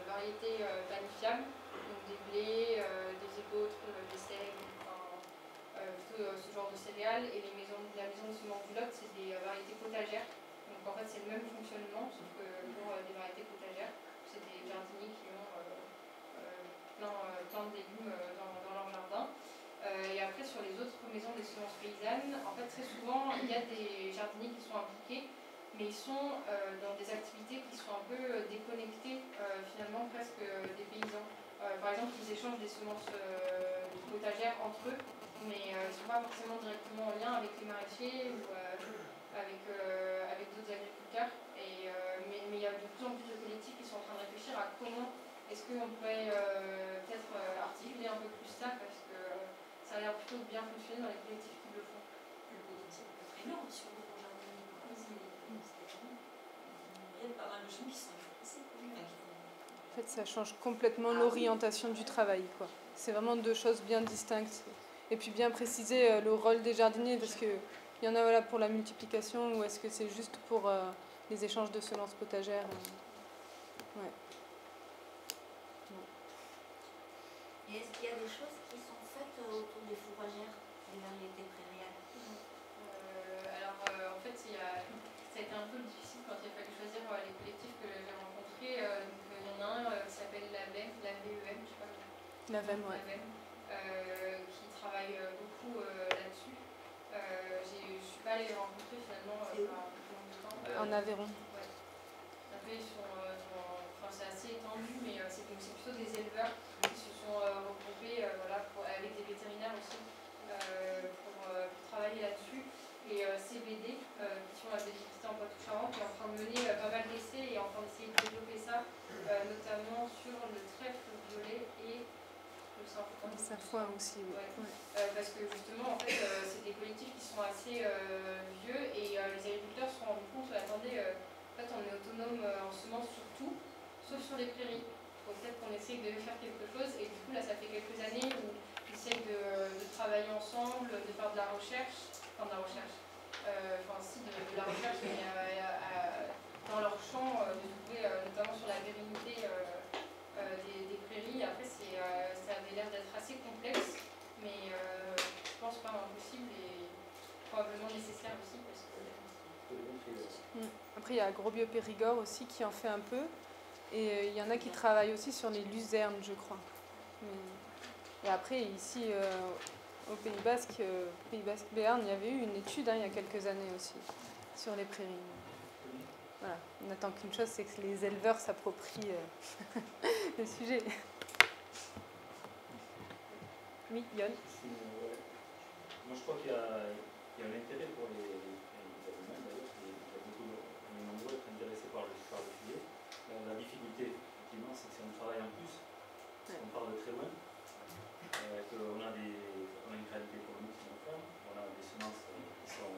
variétés planifiables, donc des blés, des épeautres, des seigle, tout ce genre de céréales. Et la maison de semences du Lot, c'est des variétés potagères. Donc en fait, c'est le même fonctionnement, sauf que pour des variétés potagères, c'est des jardiniers qui ont plein de légumes dans leur jardin. Et après, sur les autres maisons des semences paysannes, en fait, très souvent, il y a des jardiniers qui sont impliqués, mais ils sont dans des activités qui sont un peu déconnectées, finalement, presque des paysans. Par exemple, ils échangent des semences potagères entre eux, mais ils ne sont pas forcément directement en lien avec les maraîchers ou avec d'autres agriculteurs. Mais il y a de plus en plus de collectifs qui sont en train de réfléchir à comment est-ce qu'on pourrait peut-être articuler un peu plus ça, parce que ça a l'air plutôt bien fonctionner dans les collectifs qui le font. Le collectif est très énorme sur le jardin. Il y a pas mal de gens qui sont intéressés. En fait, ça change complètement l'orientation du travail, quoi. C'est vraiment deux choses bien distinctes. Et puis bien préciser le rôle des jardiniers, parce que Il y en a voilà, pour la multiplication ou est-ce que c'est juste pour les échanges de semences potagères ouais. Et est-ce qu'il y a des choses qui sont faites autour des fourragères, des variétés prairiales? Alors, en fait, ça a été un peu difficile quand il a fallu choisir les collectifs que j'ai rencontrés. Donc, il y en a un qui s'appelle l'AVEM, l'AVEM, je sais pas. L'AVEM, ouais. Qui travaille beaucoup là-dessus. Je suis pas allée les rencontrer finalement il y a un peu de temps. En Aveyron. Ouais. Après, ils sont c'est assez étendu, mais c'est plutôt des éleveurs qui se sont regroupés avec des vétérinaires aussi pour travailler là-dessus. Et CBD, qui sont la biodiversité en Poitou-Charentes, est en train de mener pas mal d'essais et en train d'essayer de développer ça, notamment sur le trèfle violet et le sainfoin aussi, oui. Ouais. Parce que justement, en fait, c'est des collectifs qui sont assez vieux et les agriculteurs se sont rendus compte, attendez, en fait, on est autonome en semences sur tout, sauf sur les prairies. Donc peut-être qu'on essaye de faire quelque chose et du coup, là, ça fait quelques années où ils essayent de travailler ensemble, de faire de la recherche, de la recherche, mais dans leur champ, de trouver notamment sur la pérennité des prairies. Après, ça avait l'air d'être assez complexe, mais je pense pas impossible et probablement nécessaire aussi parce que. Après, il y a Agrobio Périgord aussi qui en fait un peu, et il y en a qui travaillent aussi sur les luzernes, je crois. Et après, ici, au Pays Basque, Béarn, il y avait eu une étude il y a quelques années aussi sur les prairies. Voilà, on n'attend qu'une chose, c'est que les éleveurs s'approprient le sujet. Oui, Yon. Moi, je crois qu'il y a un intérêt pour les animaux, d'ailleurs, on est nombreux à être intéressés par le sujet. La difficulté, effectivement, c'est que si on travaille en plus, on part de très loin, qu'on a une qualité économique qui nous forme, on a des semences qui sont.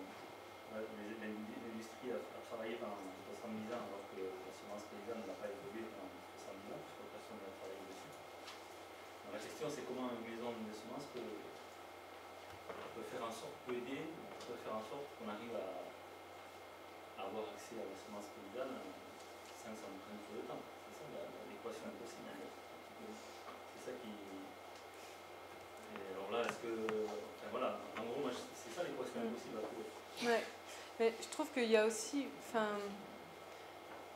L'industrie a travaillé pendant 70 ans, alors que la semence paysanne n'a pas évolué pendant 70 ans, parce que personne n'a travaillé dessus. Donc, la question, c'est comment une maison de semences peut faire en sorte, peut aider, peut faire en sorte qu'on arrive à avoir accès à la semence paysanne sans s'en prendre tout le temps. C'est ça l'équation impossible. C'est ça qui. Et alors là, est-ce que. Enfin, voilà, en gros, c'est ça l'équation impossible à trouver. Ouais. Mais je trouve qu'il y a aussi.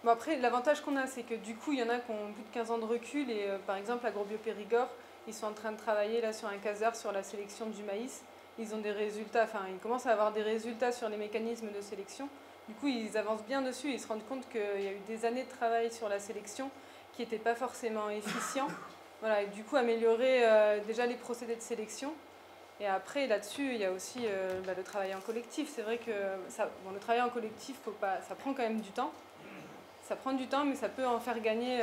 Bon, après, l'avantage qu'on a, c'est que du coup, il y en a qui ont plus de 15 ans de recul. Et par exemple, Agrobio Périgord, ils sont en train de travailler là sur un casar sur la sélection du maïs. Ils ont des résultats, ils commencent à avoir des résultats sur les mécanismes de sélection. Du coup, ils avancent bien dessus. Ils se rendent compte qu'il y a eu des années de travail sur la sélection qui n'étaient pas forcément efficients. Voilà, et du coup, améliorer déjà les procédés de sélection. Et après, là-dessus, il y a aussi le travail en collectif. C'est vrai que le travail en collectif, ça prend quand même du temps. Ça prend du temps, mais ça peut en faire gagner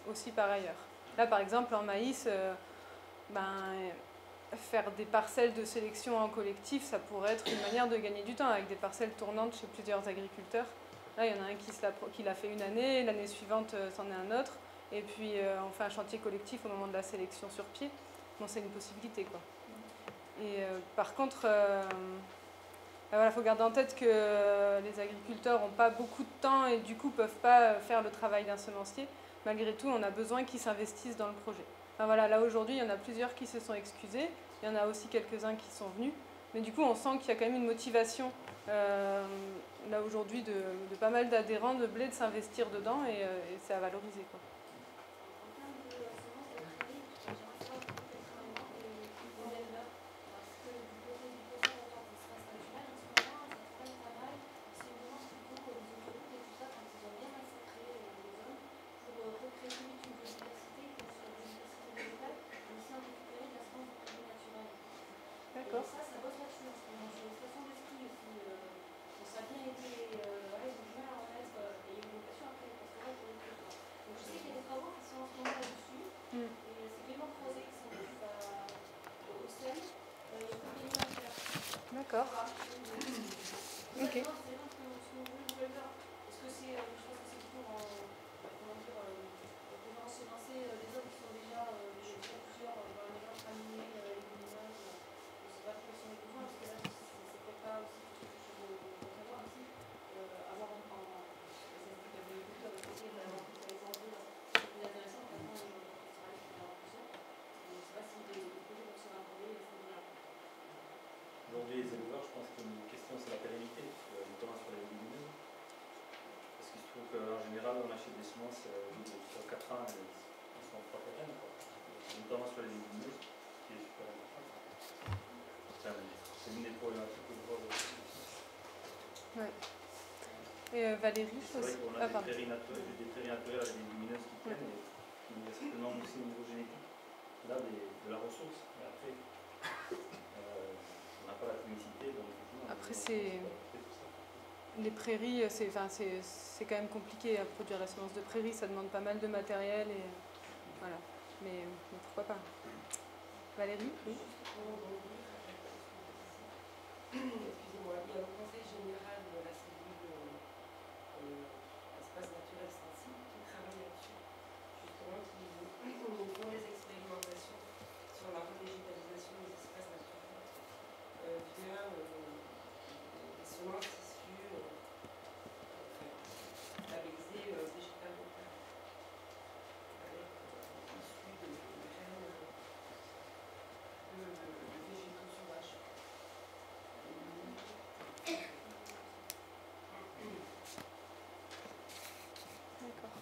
aussi par ailleurs. Là, par exemple, en maïs, faire des parcelles de sélection en collectif, ça pourrait être une manière de gagner du temps, avec des parcelles tournantes chez plusieurs agriculteurs. Là, il y en a un qui l'a fait une année, l'année suivante, c'en est un autre. Et puis, on fait un chantier collectif au moment de la sélection sur pied. Bon, c'est une possibilité, quoi. Et par contre, il faut garder en tête que les agriculteurs n'ont pas beaucoup de temps et du coup ne peuvent pas faire le travail d'un semencier. Malgré tout, on a besoin qu'ils s'investissent dans le projet. Là aujourd'hui, il y en a plusieurs qui se sont excusés. Il y en a aussi quelques-uns qui sont venus. Mais du coup, on sent qu'il y a quand même une motivation là aujourd'hui de pas mal d'adhérents de blé de s'investir dedans et c'est à valoriser, quoi. D'accord. Ça bosse là-dessus en ce moment. J'ai une station de ski aussi. Ça a bien été. Ils ont du mal à en mettre. Et il y a une vocation après, parce que là, pour les trucs. Donc je sais qu'il y a des travaux qui sont en ce moment là-dessus. Et c'est Clément Croiset qui s'en occupe au SEM. Je peux bien le faire. D'accord. Ok. C'est bien ce que vous voulez faire. Parce que c'est. Je pense que c'est pour ensemencer des hommes qui sont déjà. Plusieurs dans la mélange familier, légumineuses. C'est pas trop si on est besoin, parce que là, c'est peut-être pas aussi. notamment sur les légumineuses, qui est super important. C'est une des problématiques que je vois aussi. Ouais. Et Valérie, c'est vrai qu'on a des prairies naturelles avec des légumineuses qui tiennent, et il y a certainement aussi au niveau génétique, là, de la ressource. Mais après, on n'a pas la technicité, donc après c'est... Les prairies, c'est quand même compliqué à produire la semence de prairie, ça demande pas mal de matériel, et voilà. Mais pourquoi pas. Valérie, oui. Excusez-moi, il y a au Conseil général de la cellule espace naturel sensible qui travaille là-dessus, justement, qui font des expérimentations sur la revégétalisation des espaces naturels via des semences issues labellisées végétales locales, avec issues de graines de végétaux sauvages. D'accord.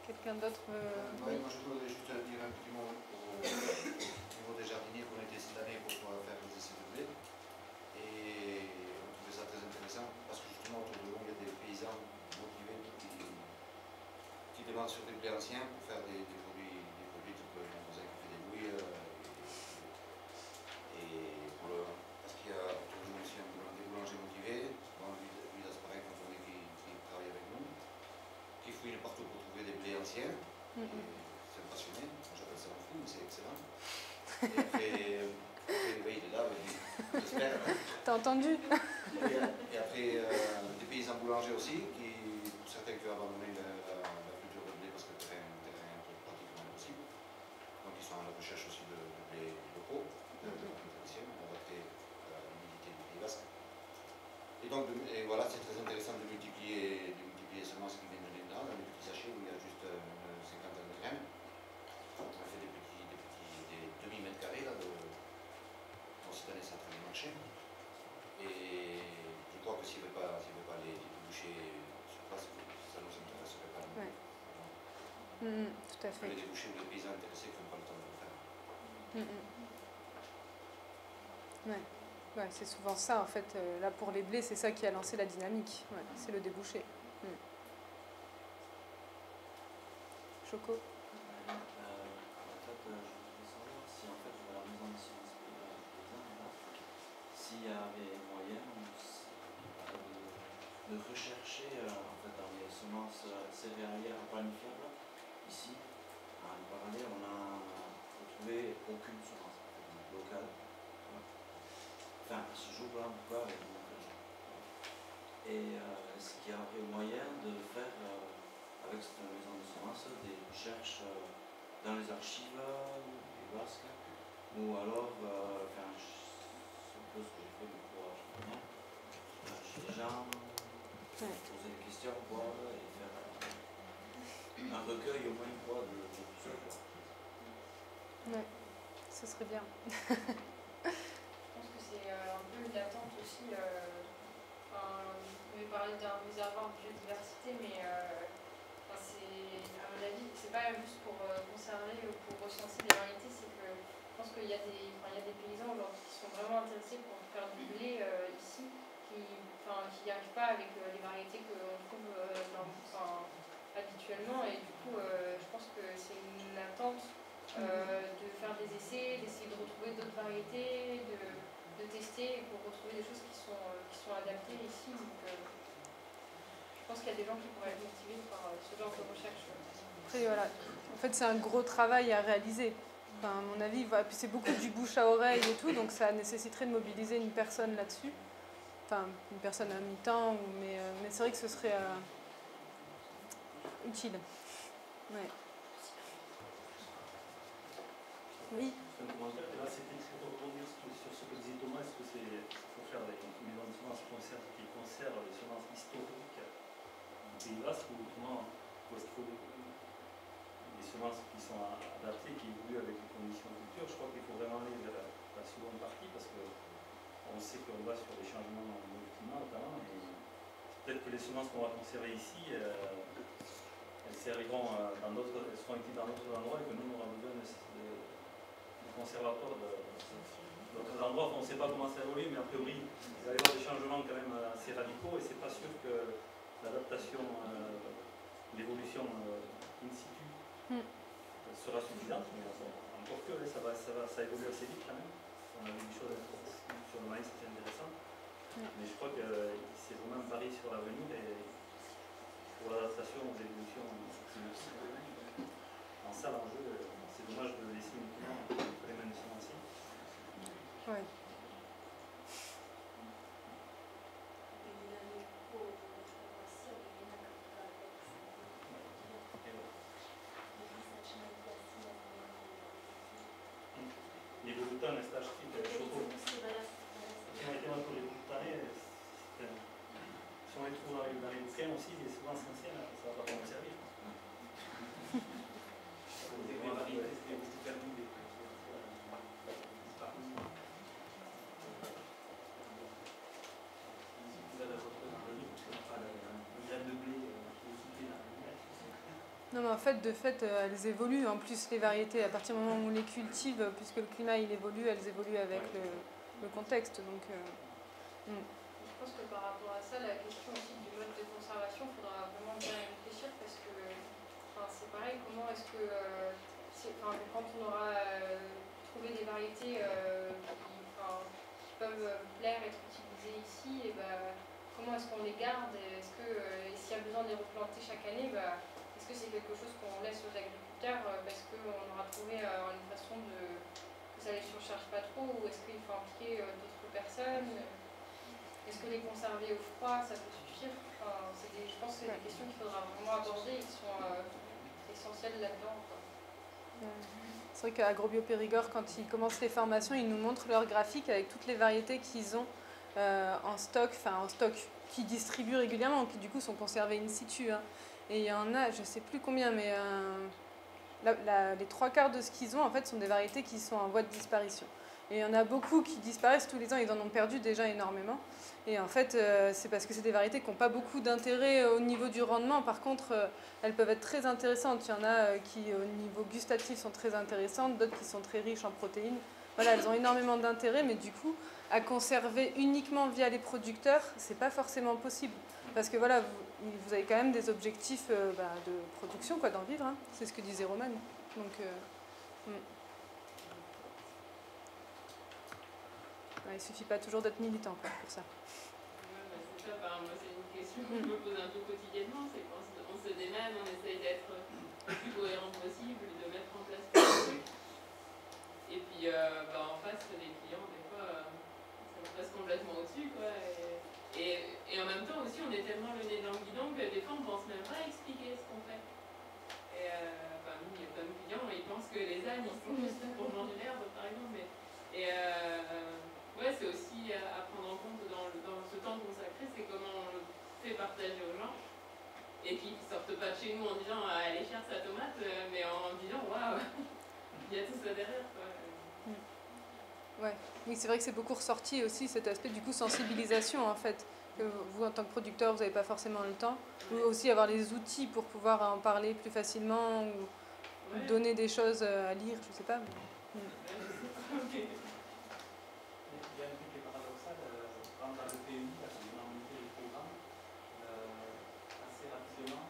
Quelqu'un d'autre Oui, moi je voudrais juste dire un petit mot au niveau des jardiniers qu'on était cette année pour pouvoir faire des essais de blé. Et on trouvait ça très intéressant parce que justement autour de nous il y a des paysans motivés qui démarrent sur des blés anciens pour faire des produits type Mosaïque qui fait des bouilles parce qu'il y a autour de nous aussi des boulangers motivés. Bon, lui c'est pareil quand on est qui travaille avec nous, qui fouillent partout pour trouver des blés anciens. C'est un passionné, j'appelle ça un fou, mais c'est excellent. Et après, oui, il est là, j'espère. T'as entendu? Et après, des paysans boulangers aussi, pour certains qui ont abandonné la culture de blé parce que le terrain est pratiquement impossible. Donc ils sont à la recherche aussi de blé locaux, adaptés à l'humidité du Pays Basque. Et donc, voilà, c'est très intéressant de multiplier seulement ce qui vient de l'État, dans les petits sachets où il y a juste une cinquantaine de graines. On a fait des demi-mètres carrés là, bon, cette année ça a très bien marché. Et je crois que s'il ne veut pas les déboucher sur place, ça ne nous intéresserait pas. Ouais. Tout à fait. Les débouchés ou les paysans intéressés qui n'ont pas le temps de le faire. Ouais. Ouais, c'est souvent ça en fait. Là pour les blés, c'est ça qui a lancé la dynamique. Ouais, c'est le débouché. Choco. En fait, je voudrais savoir si en fait la maison de sciences paysannes, s'il y avait moyen de rechercher en fait dans les semences céréalières planifiables. Ici, en parallèle, on a retrouvé aucune semence locale. Enfin, à ce jour-là, en tout cas, et est-ce qu'il y aurait moyen de faire avec cette maison de semences des recherches dans les archives du Basque, ou alors, enfin, c'est un peu ce que j'ai fait pour chez les gens, poser des questions, quoi, et faire un recueil au moins quoi, de tout ça. Ouais, ce serait bien. Je pense que c'est un peu une attente aussi. Vous avez parlé d'un réservoir de biodiversité, mais à mon avis, c'est pas juste pour conserver ou pour recenser des variétés, c'est que je pense qu'il y a des paysans aujourd'hui qui sont vraiment intéressés pour faire du blé ici, qui n'y arrivent pas avec les variétés qu'on trouve habituellement, et du coup, je pense que c'est une attente de faire des essais, d'essayer de retrouver d'autres variétés, de tester pour retrouver des choses qui sont adaptées ici. Donc, je pense qu'il y a des gens qui pourraient être motivés par ce genre de recherche. Après, voilà. En fait, c'est un gros travail à réaliser. Enfin, à mon avis, puis c'est beaucoup du bouche à oreille et tout, donc ça nécessiterait de mobiliser une personne là-dessus. Enfin, une personne à mi-temps, mais c'est vrai que ce serait utile. Ouais. Oui. Là, c'était pour rebondir sur ce que disait Thomas, est-ce que c'est pour faire des maisons de semences qui conservent les semences historiques du Pays Basque, ou autrement, est-ce qu'il faut des semences qui sont adaptées, qui évoluent avec les conditions de culture? Je crois qu'il faut vraiment aller vers la seconde partie, parce qu'on sait qu'on va sur des changements dans le climat notamment, et peut-être que les semences qu'on va conserver ici, elles serviront dans d'autres, seront utiles dans d'autres endroits et que nous, on aura besoin de conservateurs d'autres endroits. On ne sait pas comment ça évolue, mais a priori, il va y avoir des changements quand même assez radicaux et c'est pas sûr que l'adaptation, l'évolution in situ sera suffisante. Mais encore que ça évolue assez vite quand même. On a vu des choses sur le maïs, c'était intéressant. Mais je crois que c'est vraiment un pari sur l'avenir et pour l'adaptation aux évolutions climatiques. En ça, l'enjeu, c'est dommage de le laisser uniquement entre les mains des semenciers. Ouais. Les Bogotans, les stages type Choco. Si on était dans les Bogotanais, si on les trouve dans les bouquins aussi, les semences anciennes, ça va pas nous servir. Non, mais en fait, de fait, elles évoluent. En plus, les variétés, à partir du moment où on les cultive, puisque le climat il évolue, elles évoluent avec le contexte. Donc, Je pense que par rapport à ça, la question aussi du mode de conservation, il faudra vraiment bien y réfléchir parce que c'est pareil, comment est-ce que quand on aura trouvé des variétés qui peuvent plaire, être utilisées ici, et comment est-ce qu'on les garde? Est-ce que s'il y a besoin de les replanter chaque année, est-ce que c'est quelque chose qu'on laisse aux agriculteurs parce qu'on aura trouvé une façon que ça ne les surcharge pas trop, ou est-ce qu'il faut impliquer d'autres personnes? Est-ce que les conserver au froid, ça peut suffire? Je pense que c'est des questions qu'il faudra vraiment aborder et qui sont essentielles là-dedans. C'est vrai qu'à AgroBio Périgord, quand ils commencent les formations, ils nous montrent leur graphique avec toutes les variétés qu'ils ont en stock, qui distribuent régulièrement, qui du coup sont conservées in situ. Hein. Et il y en a, je ne sais plus combien, mais les 3/4 de ce qu'ils ont, en fait, sont des variétés qui sont en voie de disparition. Et il y en a beaucoup qui disparaissent tous les ans, ils en ont perdu déjà énormément. Et en fait, c'est parce que c'est des variétés qui n'ont pas beaucoup d'intérêt au niveau du rendement. Par contre, elles peuvent être très intéressantes. Il y en a qui, au niveau gustatif, sont très intéressantes, d'autres qui sont très riches en protéines. Voilà, elles ont énormément d'intérêt, mais du coup, à conserver uniquement via les producteurs, c'est pas forcément possible. Parce que voilà, vous avez quand même des objectifs de production, d'en vivre. Hein. C'est ce que disait Roman. Donc, il ne suffit pas toujours d'être militant pour ça. C'est ça, moi c'est une question que je me pose un peu quotidiennement, c'est qu'on se démène, on essaye d'être le plus cohérent possible, de mettre en place des trucs. Et puis en face, les clients, des fois, ça me passe complètement au-dessus, quoi. Et en même temps aussi, on est tellement le nez dans le guidon que des fois, on ne pense même pas à expliquer ce qu'on fait. Et nous, il y a plein de clients, ils pensent que les ânes, ils sont juste là pour manger l'herbe, par exemple. C'est aussi à prendre en compte dans ce temps consacré, c'est comment on le fait partager aux gens. Et qui ne sortent pas de chez nous en disant elle est chère sa tomate, mais en disant waouh, il y a tout ça derrière, quoi. Ouais. Oui, c'est vrai que c'est beaucoup ressorti aussi cet aspect du coup sensibilisation en fait. Que vous en tant que producteur vous n'avez pas forcément le temps. Ou aussi avoir les outils pour pouvoir en parler plus facilement ou donner des choses à lire, je sais pas. Il y a un truc qui est paradoxal, dans le PMI, là, on a monté le programme assez rapidement.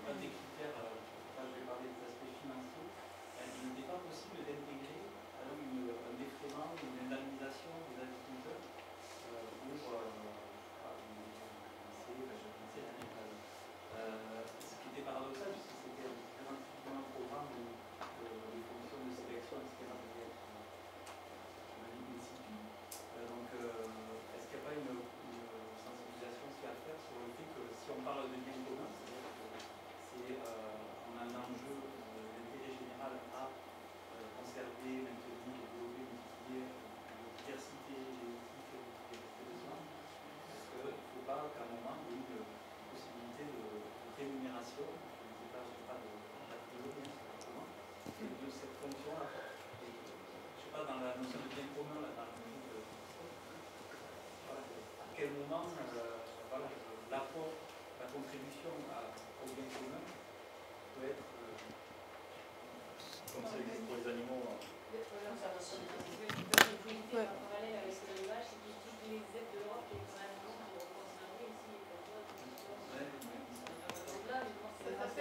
Un des critères, là je vais parler des aspects financiers, il n'était pas possible d'intégrer un défraiement ou une indemnisation des agriculteurs pour ce qui était paradoxal, puisque c'était vraiment typiquement un programme où les conditions de sélection, etc. devaient être in situ. Donc, est-ce qu'il n'y a pas une sensibilisation aussi à faire sur le fait que si on parle de bien commun, c'est-à-dire qu'on a un enjeu d'intérêt général à conserver, maintenir, développer, multiplier la diversité génétique des besoins, est-ce qu'il ne faut pas qu'à un moment il y ait une possibilité de rémunération, je ne sais pas de cette fonction-là. Je ne sais pas, dans la notion de bien commun, dans le de, à quel moment l'apport, la contribution au bien commun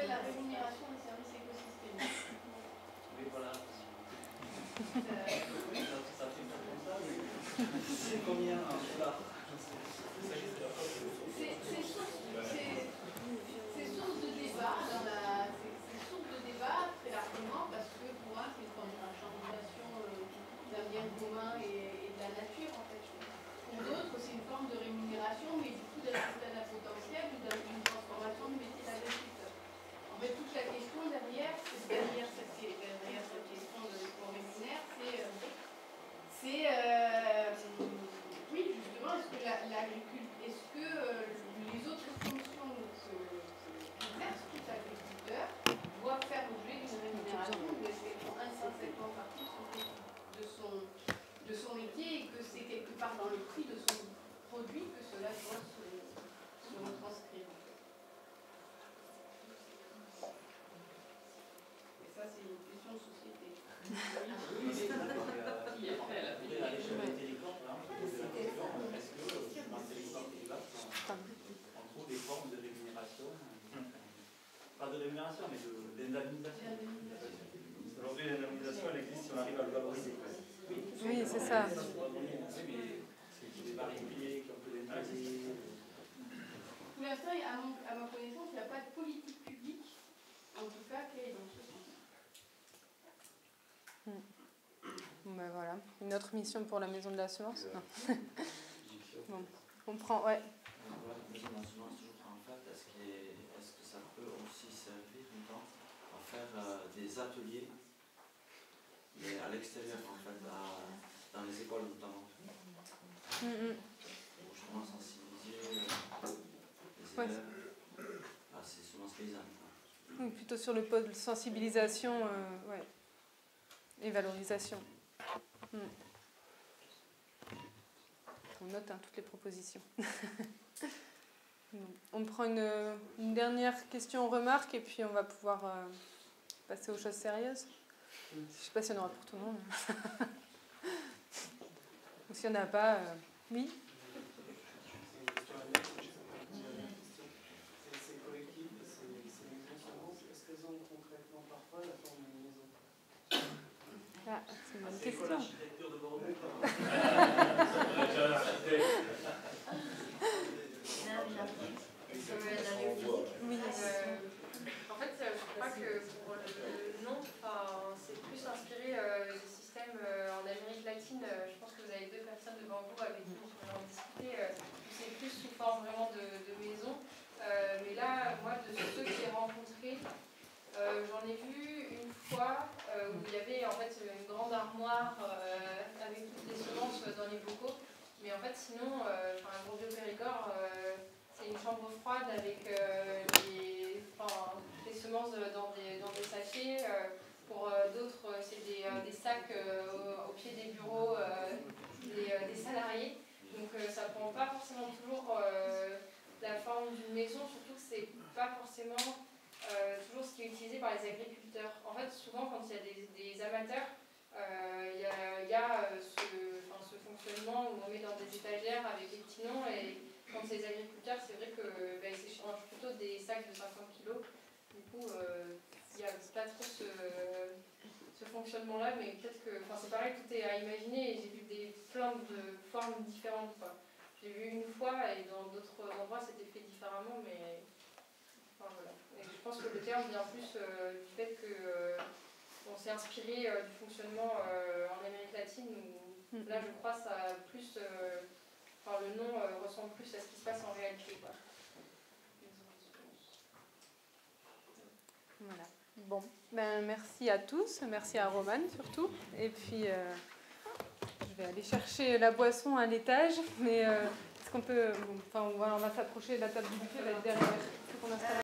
s'appelle la rémunération des services écosystémiques. Oui, voilà. Ça fait comme ça, mais c'est combien en dollars? C'est source de débat c'est source de débat très largement parce que pour moi c'est une marchandisation d'un bien commun et de la nature en fait. Pour d'autres c'est une forme de rémunération mais du coup d'un potentiel ou d'une transformation du métier d'agriculteur. En fait toute la question derrière cette question de qu'on rémunère c'est oui justement est-ce que l'agriculture est-ce que les autres fonctions qu'exerce tout agriculteur doivent faire l'objet d'une rémunération ou est-ce qu'elles font intrinsèquement partie de son métier et que c'est quelque part dans le prix de son produit que cela doit se retranscrire. Et ça c'est une question de société. Oui, c'est d'accord. À l'échelle des territoires, par exemple, est-ce que dans le territoire Pays Basque, on trouve des formes de rémunération, pas de rémunération, mais d'indemnisation. Aujourd'hui, l'indemnisation, elle existe si on arrive à le valoriser. Oui, c'est ça. Oui, mais c'est des particuliers qui ont peu d'indemnisation. Pour l'instant, à ma connaissance, il n'y a pas de politique publique, en tout cas, qui est dans ce sens. Ben voilà, une autre mission pour la maison de la semence. Bon, on prend, ouais. La maison de la semence, toujours en fait, est-ce que ça peut aussi servir à faire des ateliers, mais à l'extérieur en fait, dans les écoles notamment, pour justement sensibiliser les élèves à ces semences paysannes. Oui, plutôt sur le pôle sensibilisation, ouais, et valorisation. On note toutes les propositions. On prend une dernière question remarque et puis on va pouvoir passer aux choses sérieuses. Je ne sais pas s'il y en aura pour tout le monde. Ou s'il n'y en a pas, oui. Ces collectifs, ces maisons semences, est-ce qu'elles ont concrètement parfois la forme d'une maison? Ah, c'est une bonne C'est quoi question. l'architecture de Bordeaux? Oui. En fait, je crois que pour le nom, c'est plus inspiré des systèmes en Amérique latine. Je pense que vous avez deux personnes devant vous avec qui on pourrait en discuter. C'est plus sous forme vraiment de maison. Mais là, moi, de ceux que j'ai rencontrés, j'en ai vu une fois où il y avait en fait une grande armoire avec toutes les semences dans les bocaux. Mais en fait, sinon, un gros Périgord, c'est une chambre froide avec les semences dans des sachets. Pour d'autres, c'est des sacs au pied des bureaux des salariés. Donc ça ne prend pas forcément toujours la forme d'une maison, surtout que c'est pas forcément toujours ce qui est utilisé par les agriculteurs. En fait, souvent, quand il y a des amateurs, il y a ce fonctionnement où on met dans des étagères avec des petits noms et quand c'est les agriculteurs, c'est vrai qu'ils s'échangent plutôt des sacs de 50 kg. Du coup, il n'y a pas trop ce fonctionnement-là, mais peut-être que c'est pareil, tout est à imaginer et j'ai vu plein de formes différentes. J'ai vu une fois et dans d'autres endroits, c'était fait différemment, mais voilà. Et je pense que le terme vient plus du fait que on s'est inspiré du fonctionnement en Amérique latine où là je crois ça a plus le nom ressemble plus à ce qui se passe en réalité quoi. Voilà. Bon, merci à tous, merci à Romane surtout. Et puis je vais aller chercher la boisson à l'étage, mais est-ce qu'on peut on va s'approcher de la table du buffet, elle va être derrière.